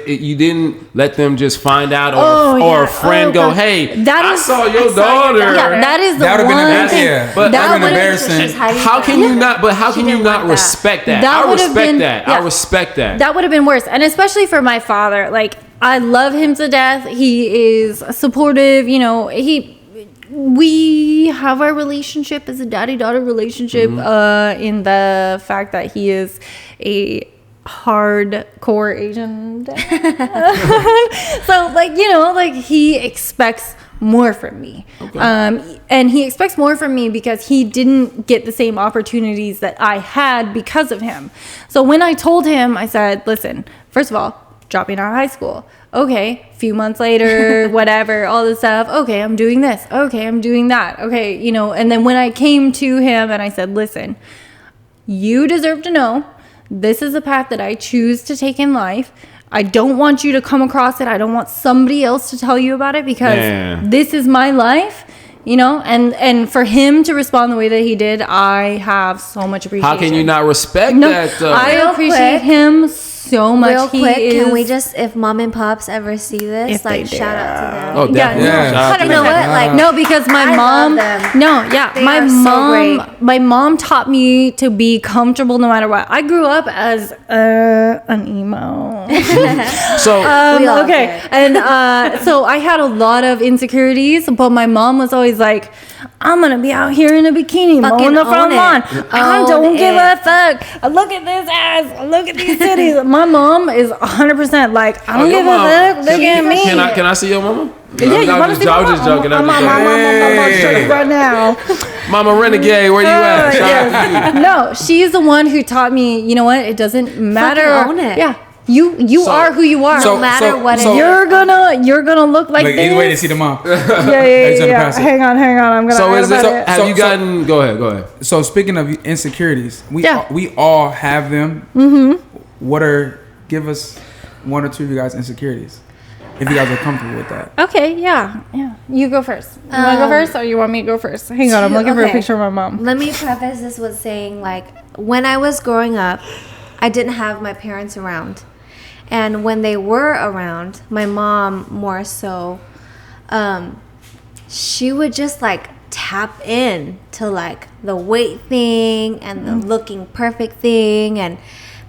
You didn't let them just find out, or, Oh, or yeah. a friend Oh, go, God. hey, That I is- saw your I saw your daughter. daughter. Yeah, that is the That would've been one embarrassing. thing. Yeah. But That would've been would've- embarrassing. She's hiding How can that. you not? But how She can you didn't not want that. respect that? That I would've respect been- that. yeah. I respect that. That would have been worse. And especially for my father. Like, I love him to death. He is supportive. You know, we have our relationship as a daddy-daughter relationship in the fact that he is a hardcore Asian dad. So, like, you know, like he expects more from me. And he expects more from me because he didn't get the same opportunities that I had because of him. So when I told him, I said, listen, first of all, dropping out of high school. Okay, a few months later, whatever, all this stuff. Okay, I'm doing this. Okay, I'm doing that. Okay, you know, and then when I came to him and I said, listen, you deserve to know this is a path that I choose to take in life. I don't want you to come across it. I don't want somebody else to tell you about it because Man. this is my life, you know, and for him to respond the way that he did, I have so much appreciation. How can you not respect No, that though? I Real appreciate quick. him so much. Real He quick, is, can we just, if mom and pops ever see this, If they like shout out to them. Oh, definitely. Yeah. Shout out to You know them. what? Like, no, because my I mom. love them. No, yeah, They my are so mom. great. My mom taught me to be comfortable no matter what. I grew up as an emo. So We all Okay, did. and so I had a lot of insecurities, but my mom was always like, "I'm gonna be out here in a bikini Fucking mowing the front own lawn. it. I Own don't give a it. fuck. Look at this ass. Look at these titties." My mom is 100% like, "I don't your give a mom- fuck. Look at me." Can I see your mama? Yeah, you I want was to see just, I was my just mom? joking. I I'm was on just my joking. shirt right now. Mama Renegade, where you at? Shout out to you. No, she's the one who taught me. You know what? It doesn't matter. own it. Yeah, you So- are who you are. No matter what it is. You're gonna look like Like this. either way to see the mom. Yeah, He's yeah, gonna yeah. pass it. Hang on. I'm gonna. So add is it? about it. Have you gotten? Go ahead. So speaking of insecurities, Yeah. we all have them. Mm-hmm. Give us one or two of you guys' insecurities, if you guys are comfortable with that. Okay, yeah. You go first. You want to go first, or you want me to go first? Hang on, I'm looking for a okay. picture of my mom. Let me preface this with saying, like, when I was growing up, I didn't have my parents around. And when they were around, my mom more so, she would just, like, tap in to like the weight thing and the looking perfect thing and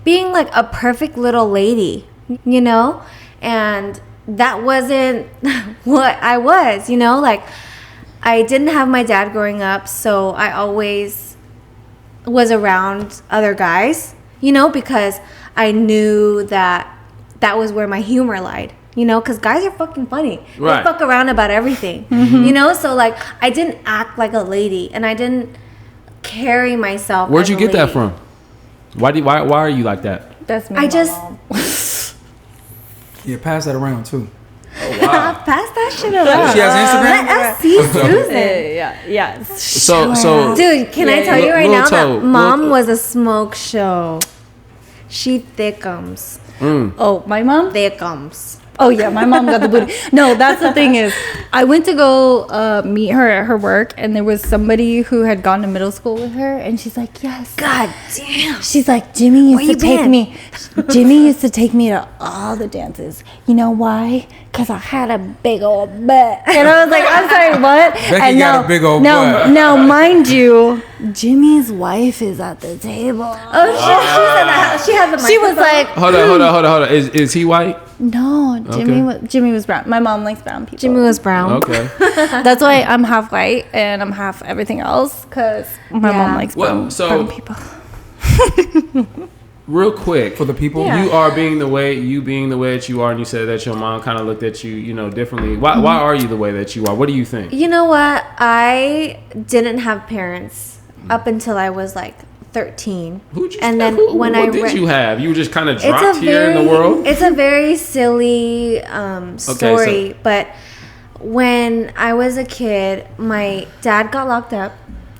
being like a perfect little lady, you know? And that wasn't what I was, you know? Like, I didn't have my dad growing up, so I always was around other guys, you know, because I knew that that was where my humor lied, you know, because guys are fucking funny. Right. They fuck around about everything, you know? So, like, I didn't act like a lady, and I didn't carry myself Where'd as you a get that lady. from? Why are you like that? That's me. I and my just- mom. Yeah, pass that around too. Pass that shit around. She has Instagram? Let us see Susan. Yeah. So Dude, can I tell you right Lil now Toe, that mom Lil- was a smoke show. She thickums. Oh, my mom? Thickums. Oh yeah, my mom got the booty. No, that's the thing is, I went to go meet her at her work, and there was somebody who had gone to middle school with her, and she's like, "Yes." God damn. She's like, "Jimmy used Where to you take been?" me. Jimmy used to take me to all the dances. You know why? Cause I had a big old butt." And I was like, "I'm sorry, what?" Becky got a big old butt. Now, mind you, Jimmy's wife is at the table. Oh shit, she said that. She had the She was microphone. like, hold on. Is he white? "No, Okay. Jimmy was brown. My mom likes brown people. Jimmy was brown. Okay. That's why I'm half white and I'm half everything else, because my Yeah. mom likes Well, brown, so- brown people." Real quick, For the people. Yeah. you are being the way that you are, and you said that your mom kind of looked at you, you know, differently. Why are you the way that you are? What do you think? You know what? I didn't have parents up until I was like 13. And then when what I did re- you have? You were just kind of It's dropped a here in very- the world. It's a very silly story, so- but when I was a kid, my dad got locked up,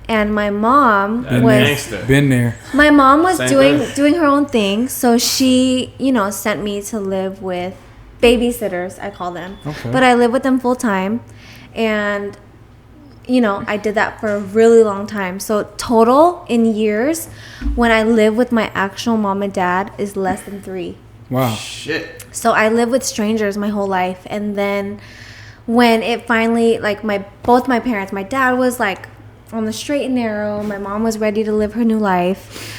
and my mom That was gangster. Been there. my mom was Same doing thing. doing her own thing. So she, you know, sent me to live with babysitters, I call them. Okay. But I lived with them full time, and you know, I did that for a really long time. So total in years, when I live with my actual mom and dad, is less than 3. Wow. Shit. So I lived with strangers my whole life, and then when it finally, like, both my parents, my dad was like on the straight and narrow, my mom was ready to live her new life.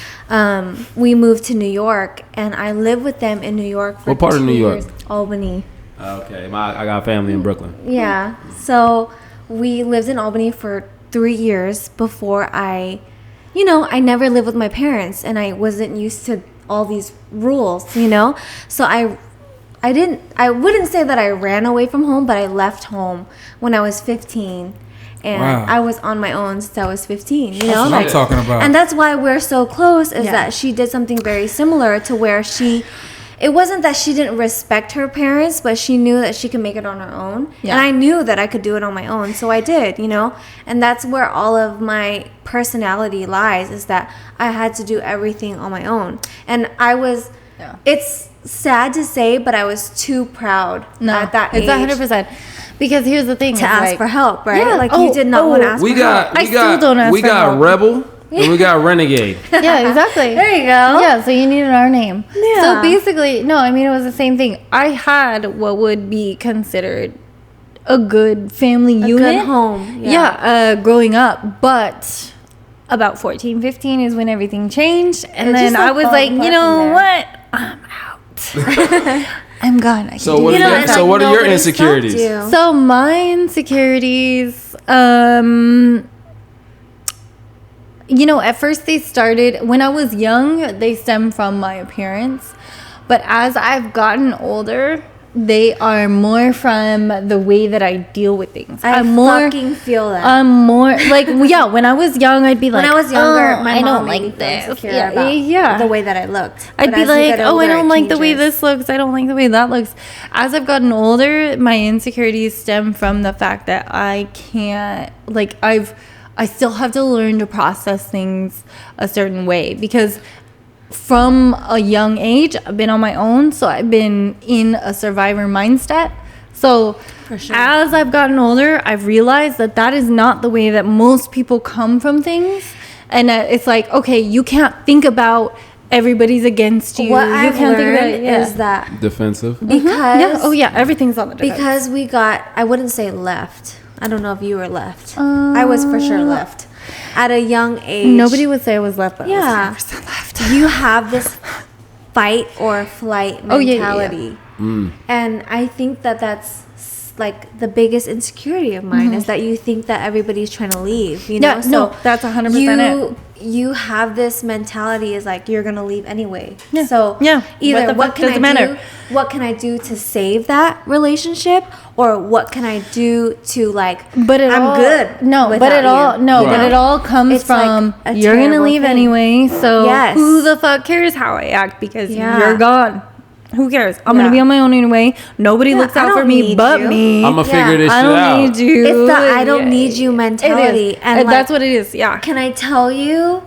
We moved to New York, and I lived with them in New York for What part of 2 New York? years. Albany. Okay, I got family in Brooklyn. Yeah. So we lived in Albany for 3 years before I never lived with my parents, and I wasn't used to all these rules, you know? So I wouldn't say that I ran away from home, but I left home when I was 15. And Wow. I was on my own since I was 15, you know? That's what I'm talking about. And that's why we're so close, is Yeah. that she did something very similar to where it wasn't that she didn't respect her parents, but she knew that she could make it on her own. Yeah. And I knew that I could do it on my own, so I did, you know? And that's where all of my personality lies, is that I had to do everything on my own. And it's sad to say, but I was too proud at that age it's 100%. Because here's the thing: to is, ask like, for help, right? Yeah. Like, you did not want to ask We for help. got I still don't ask we for got help. Rebel and we got Renegade. Yeah, exactly. There you go. Yeah, so you needed our name. Yeah. So basically, no, I mean, it was the same thing. I had what would be considered a good family unit. good home, yeah. Growing up. But about 14, 15 is when everything changed. And It then just, I like, was fell like, you apart know from there. what? I'm out. I'm gone. I So can what do are You know, your, it's so like what are your nobody stopped insecurities? you. So my insecurities, at first they started when I was young. They stem from my appearance, but as I've gotten older, they are more from the way that I deal with things. I fucking feel that. I'm more like, yeah. When I was young, I'd be like, when I was younger, "Oh, my I mom don't made me like feel this. insecure Yeah, about yeah. the way that I looked. I'd But be as you like, get oh, I older, don't it like the way changes. this looks. I don't like the way that looks. As I've gotten older, my insecurities stem from the fact that I can't, like, I still have to learn to process things a certain way, because from a young age, I've been on my own. So I've been in a survivor mindset. So as I've gotten older, I've realized that that is not the way that most people come from things. And it's like, okay, you can't think about everybody's against you. What You I've can't think about learned it. Yeah. is that Defensive. because Yeah. Oh yeah, everything's on the defense. because we got, I wouldn't say left, I don't know if you were left. I was for sure left at a young age. Nobody would say I was left, but Yeah. I was 100% left. You have this fight or flight mentality. And I think that that's like the biggest insecurity of mine is that you think that everybody's trying to leave, you know? Yeah, no, that's 100% it. You have this mentality is like you're gonna leave anyway. Yeah. So Yeah. either What the what fuck can does I it matter? do? What can I do to save that relationship, or what can I do to like? But it I'm all, good. No, but without it all you. no, Right. but it all comes It's like from a you're gonna terrible leave thing. anyway. So Yes. who the fuck cares how I act because Yeah. you're gone? Who cares? I'm Yeah. gonna be on my own anyway. Nobody Yeah, looks I out for don't me need but you. me. I'm gonna Yeah. figure this I shit don't out. need you. It's the I don't Yeah. need you mentality, It is. and like, That's what it is. Yeah. Can I tell you?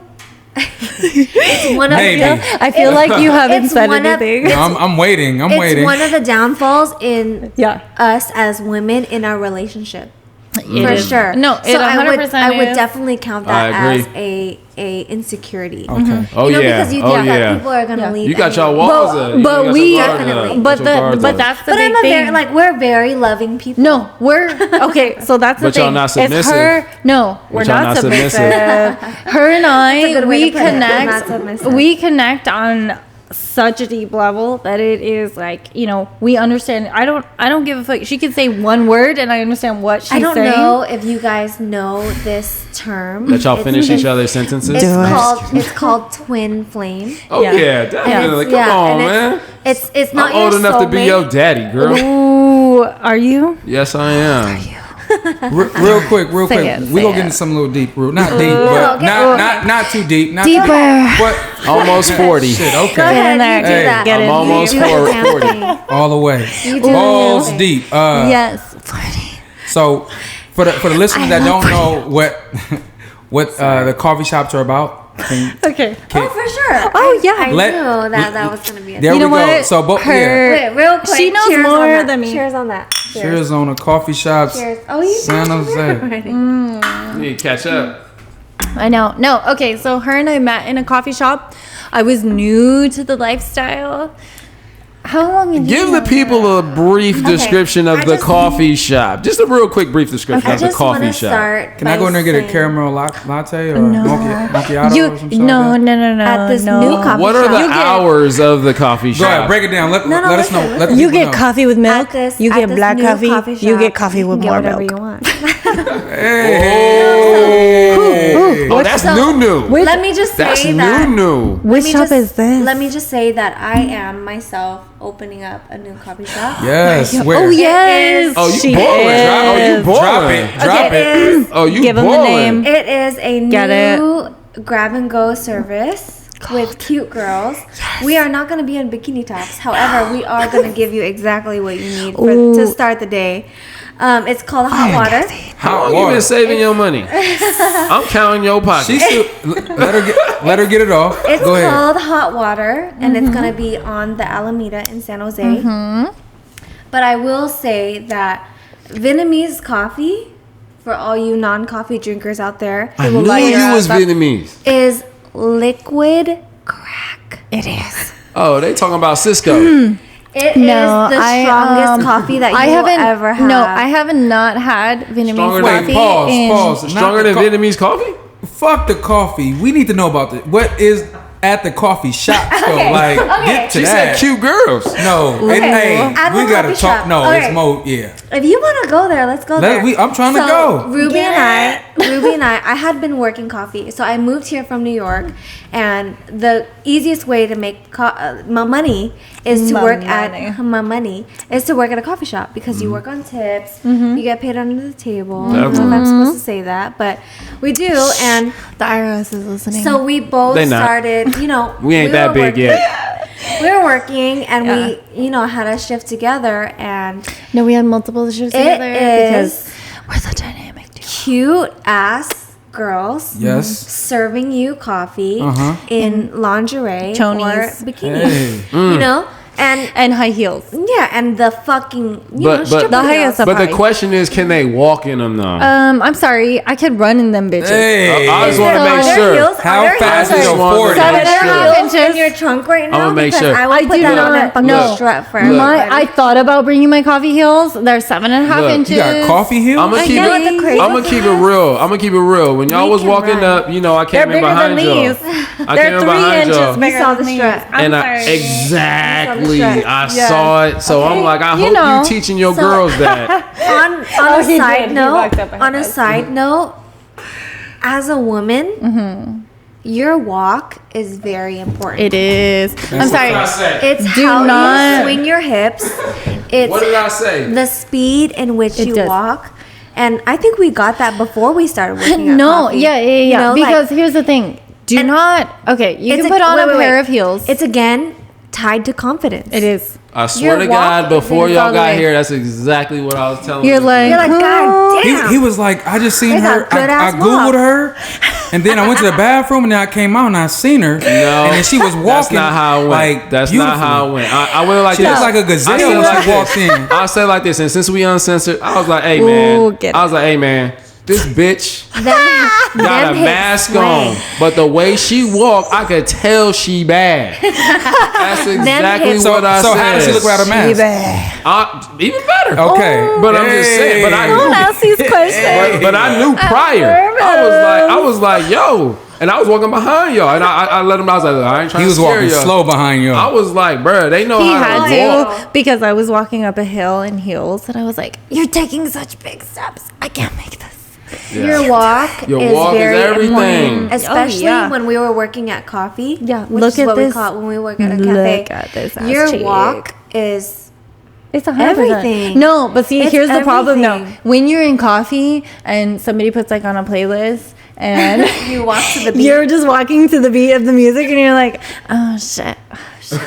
It's one of Maybe. I feel like you haven't It's said one of- anything. No, I'm waiting. I'm it's waiting. one of the downfalls in Yeah. us as women in our relationship. It For is. sure. No, it so I would 100% is. definitely count I that agree. as a insecurity. Okay. Oh You know, yeah. because you Oh think yeah. that people are gonna Yeah. leave. You got your anyway. walls But- up. You but got your we- guards up. Definitely. Got But your guards but up. that's the But big I'm thing. we're very loving people. No, we're okay. So that's the But thing. y'all not It's submissive. her. No, we're But y'all not not submissive. submissive. Her and That's a I, good way we to put it. Not connect. submissive. We connect on such a deep level that it is like we understand. I don't give a fuck. She could say one word and I understand what she's I don't saying. know if you guys know this term. That y'all It's- finish each other's sentences. It's called twin flame. Oh Yeah. yeah, definitely. Come Yeah, on, and man. It's not I'm your old enough to be soulmate. your daddy, girl. Ooh, are you? Yes, I am. Real quick. Say it, We say gonna get it. into something a little deep, not deep, but not too deep. Not Deeper. Too deep, but Almost 40. shit. Go Okay. ahead, in there. you do Hey, that. Get I'm in. almost You do the damn 40. thing. All the way. You do the Balls damn thing. deep. Yes, 40. So for the listeners that don't know what the coffee shops are about, Okay. Oh, for sure. Oh, yeah. I Let- knew that was gonna be a there You we know go. what? So both Her- Wait, real quick. She knows cheers on more that. than me. Cheers on that. cheers on the coffee shops. Cheers. Oh, you San guys Jose. already. You need to catch up. I know. No, okay. So her and I met in a coffee shop. I was new to the lifestyle. How long have you Give the known people her? a brief description of I the just- coffee shop. Just a real quick brief description I of the just want coffee to shop. start. Can I go in there and get a caramel latte or macchiato You or some shit no, like that? no. At this no. new coffee What are the shop. hours of the coffee Go ahead, shop? break it down. Let No, us know. listen, Let the You people get know. coffee with milk. You At get this black new coffee. You shop, get coffee with you more can get milk. whatever you want. Hey. Oh, that's So, new. Let me just That's say that. new. Which Let me shop just- is this? Let me just say that I am myself opening up a new coffee shop. Yes. Where? Oh yes. Oh, you she balling. is. Oh, you Drop balling. it. Drop It it. is. Oh, you Give 'em the balling. name. It is a Get it. new grab and go service with cute girls. We are not going to be in bikini tops. However, we are going to give you exactly what you need to start the day. It's called hot water. How long you been saving your money? I'm counting your pockets. She still, let her get it off. It's Go ahead. called hot water, and it's going to be on the Alameda in San Jose. But I will say that Vietnamese coffee, for all you non-coffee drinkers out there, I knew you was Vietnamese. is liquid crack. It is. Oh, they talking about Cisco. It No, is the I, strongest coffee that you I will haven't ever have. No, I have not had Vietnamese Stronger Wait, coffee. pause. in- Pause. Stronger than Vietnamese coffee? Fuck the coffee. We need to know about this. What is at the coffee shop? So like, get to She that. said cute girls. No, Okay. hey, At we the gotta coffee talk. shop. No, Okay. it's more. Yeah. If you want to go there, let's go there. I'm trying to So, go. Ruby and I had been working coffee. So I moved here from New York, and the easiest way to make my money is to work at a coffee shop because you work on tips, you get paid under the table. I don't know if I'm supposed to say that, but we do. And The IRS is listening. so we both They not. started, We ain't were that big working. yet. We were working, and we, had a shift together, and no, we had multiple shifts it together because is we're the dynamic duo. cute ass girls Yes. serving you coffee Uh-huh. in lingerie chonies. or bikini. Hey. You know, and high heels. Yeah, and the fucking But stripper The heels. highest of but the high. question is, can they walk in them though? I'm sorry, I could run in them bitches. Hey, I just want to Are make there sure. heels? How Are there fast heels? is your Just wanted to 40? make Are there sure. heels in Inches. your trunk right now? I'ma make Because sure. I will I put do that not- on a fucking no. strap for Look. everybody. I thought about bringing my coffee heels. They're 7.5 Look, you inches. You got coffee heels? I'm gonna keep know what the it. crazy I'm gonna keep it real. I'm gonna keep it real. When y'all We was can walking run. up, you know, I They're came in bigger than behind y'all. these. I They're came in 3 behind inches y'all. bigger saw than the these. strap. I'm And sorry. exactly, strap. I Yeah. saw it. So I'm like, I You hope know. you teaching your So- girls that. on Oh, a he side did. He note, walked up behind on a us. side note, as a woman, your walk is very important. It is. I'm sorry. It's Do how not- you swing your hips. It's What did I say? the speed in which It you does. walk. And I think we got that before we started working at No, coffee. yeah. You know, like, Because here's the thing. Do And- not. Okay, you it's can put on wait, a wait, pair wait. of heels. It's again tied to confidence. It is. I swear Your to walk God, before is y'all all the got way. here, that's exactly what I was telling You're you. like, You're like, God He, damn. he was like, I just seen They got her. I good-ass Googled walk. her, and then I went to the bathroom, and then I came out and I seen her. No, and then she was walking. That's not how it went. Like, That's not how it went. I went like She this. looks like a gazelle I said when like she walks this. in. I said like this, and since we uncensored, I was like, "Hey man," Ooh, get I was like, "Hey man, this bitch got a Them hips mask swing. on, but the way she walked, I could tell she bad." That's exactly hips- what I So said. how does she look without her mask? Even better. Okay, But I'm just saying. But I knew. ask these questions. But I knew prior. I was like, yo, and I was walking behind y'all, and I let him. I was like, I ain't trying he to was scare walking y'all. slow behind you. I was like, bruh, they know He how had to walk. to because I was walking up a hill in heels, and I was like, "You're taking such big steps. I can't make this." Your walk Your is walk is very everything. important, especially yeah. when we were working at coffee. Yeah, which look is at what this. we call it when we work at a cafe. Look at this ass Your cheek. walk is It's 100%. Everything. No, but see, It's here's the problem though. everything. When you're in coffee and somebody puts like on a playlist and you walk to the beat. you're just walking to the beat of the music and you're like, oh shit.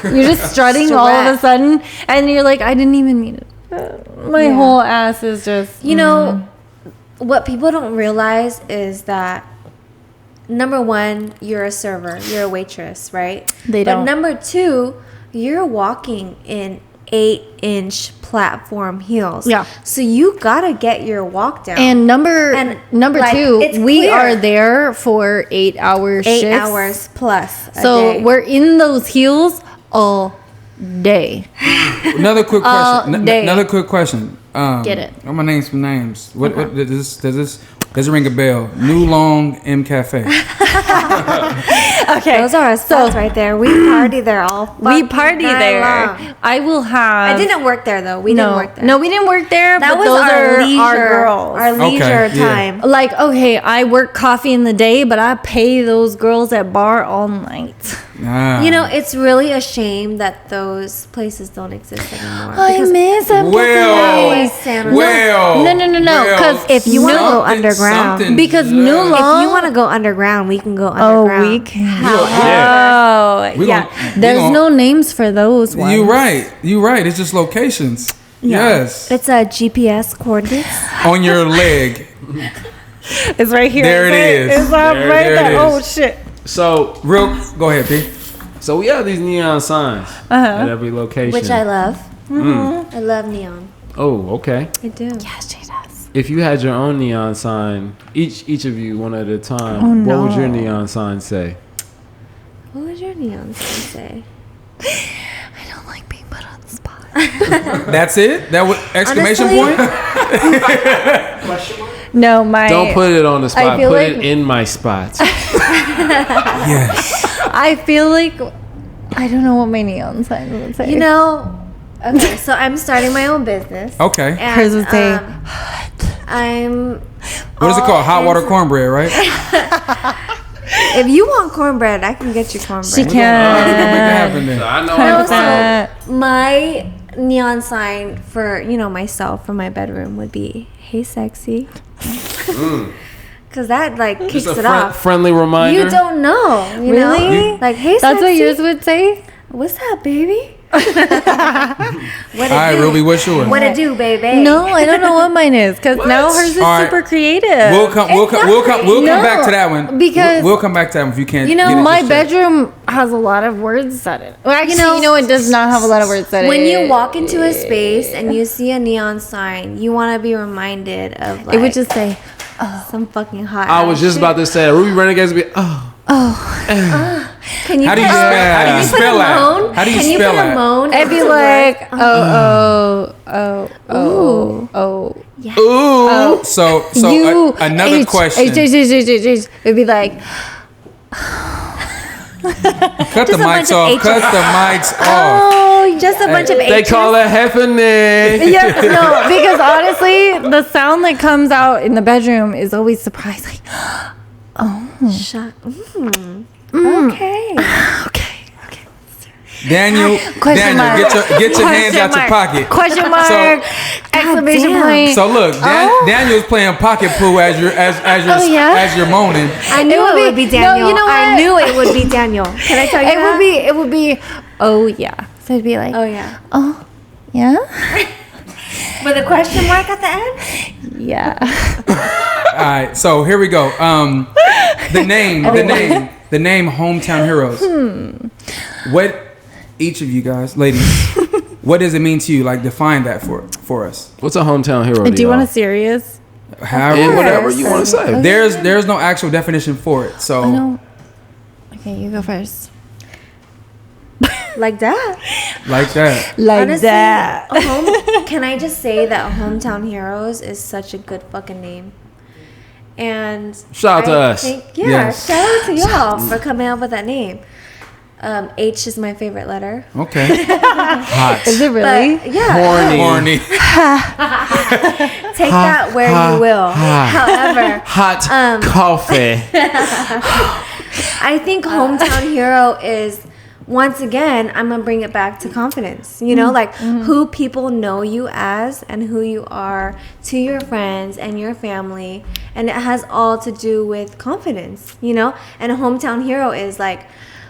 You're just strutting all of a sudden and you're like, I didn't even mean it. My Yeah. whole ass is just. You know, what people don't realize is that number one, you're a server, you're a waitress, right? They But don't. number two, you're walking in 8-inch platform heels. Yeah. So you gotta get your walk down. And number like, two, it's we clear. are there for 8-hour 8 shifts. hours plus. A So day. we're in those heels all day. Another quick question. day. Another quick question. Get it. I'm gonna name some names. What does it ring a bell? New Long M Cafe. Okay. Those are our spots right there. We party there all. We fucking party night there. long. I will have. I didn't work there though. We didn't work there. No, we didn't work there. that but was those our are leisure. our girls. Our leisure Okay, yeah. time. Like, okay, I work coffee in the day, but I pay those girls at bar all night. Ah. You know, it's really a shame that those places don't exist anymore. I Because miss them. Well, No, because if you wanna go something- underground- something Because just- New Long- if you want to go underground, we can go Oh, underground. we can. Yeah. Oh, We yeah. gon- we There's gon- no names for those ones. You right. You right. It's just locations. Yes. It's a GPS coordinates. On your leg. It's right here. There it is. It's up There- right there there. it Oh is. shit. So Go ahead, P. we have these neon signs at every location. Which I love. I love neon. Oh, okay. I do. Yes, she does. If you had your own neon sign, each of you one at a time, Oh, what would your no. neon sign say? What would your neon sign say? I don't like being put on the spot. That's it? That was exclamation Honestly- point? No, my. Don't put it on the spot. feel Put like- it in my spot. Yes. I feel like I don't know what my neon sign would say. You know, okay, so I'm starting my own business. Okay. And, Hers would say, I'm. What is it called? Hot water into- cornbread, right? If you want cornbread, I can get you cornbread. she Make that can. happen then. I know. No, I'm so my neon sign for myself for my bedroom would be "Hey, sexy," because that like kicks Just a it off. friendly reminder. You don't know, you Really? know? Like, "Hey, That's what sexy." yours would say. What's up, baby? What it All right, do? Ruby, what's yours? What it do, baby? No, I don't know what mine is because now hers is All right. super creative. We'll come No, back to that one. because- we'll come back to that one if you can't. You get know, it my just yet. bedroom has a lot of words said it. Well, actually, you know, it does not have a lot of words said it. When you walk into a space and you see a neon sign, you want to be reminded of like it would just say, some fucking hot. I was just about to say that. Ruby Renegades would be, Can you How do you put- spell? How do can you put spell a that? moan? How do you Can you spell put a that? moan? it'd be into like, Yeah. Ooh. So another question. It'd be like, Cut the Just a bunch mics of off. H's. Cut the mics off. Oh, just a bunch of they H's. call it Heffernan. yes, no, because honestly, the sound that comes out in the bedroom is always surprising. Shut. Okay. Daniel, Question mark. get your hands out your pocket. Question mark. Exclamation damn. point. So look, Daniel's playing pocket pool as you're moaning. I knew it would be Daniel. No, you know what? I knew it would be Daniel. Can I tell you that? It would be. Oh yeah. So it'd be like. Oh yeah. Oh yeah. With a question mark at the end. Yeah. All right, so here we go. The name Hometown Heroes. What each of you guys, ladies, what does it mean to you? Like, define that for us. What's a hometown hero? Do you want a serious? However, whatever you want to say. there's no actual definition for it. So No. Okay, you go first. Like that. like that. Like Honestly, that. Can I just say that Hometown Heroes is such a good fucking name? And Shout out to us. Yes. Shout out to y'all for coming up with that name. H is my favorite letter. Okay. Hot. Is it really? But, yeah. Horny. Take that where you will. However, Hot coffee. I think Hometown Hero is, once again, I'm gonna bring it back to confidence. You know, like who people know you as and who you are to your friends and your family, and it has all to do with confidence. You know, and a hometown hero is like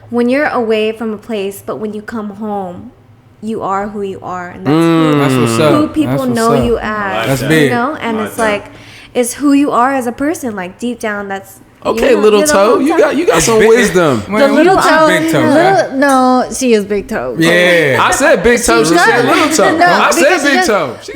when you're away from a place, but when you come home, you are who you are, and That's what's up. who people That's what's know up. you as. That's big. You know, and it's like it's who you are as a person. Like deep down, that's. Okay, you're little the toe, hometown- you got some wisdom. Well, The little she's toe. big toe, right? No, she is big toe. Yeah. I said big toe. She said little toe. No, I said because big just- toe. She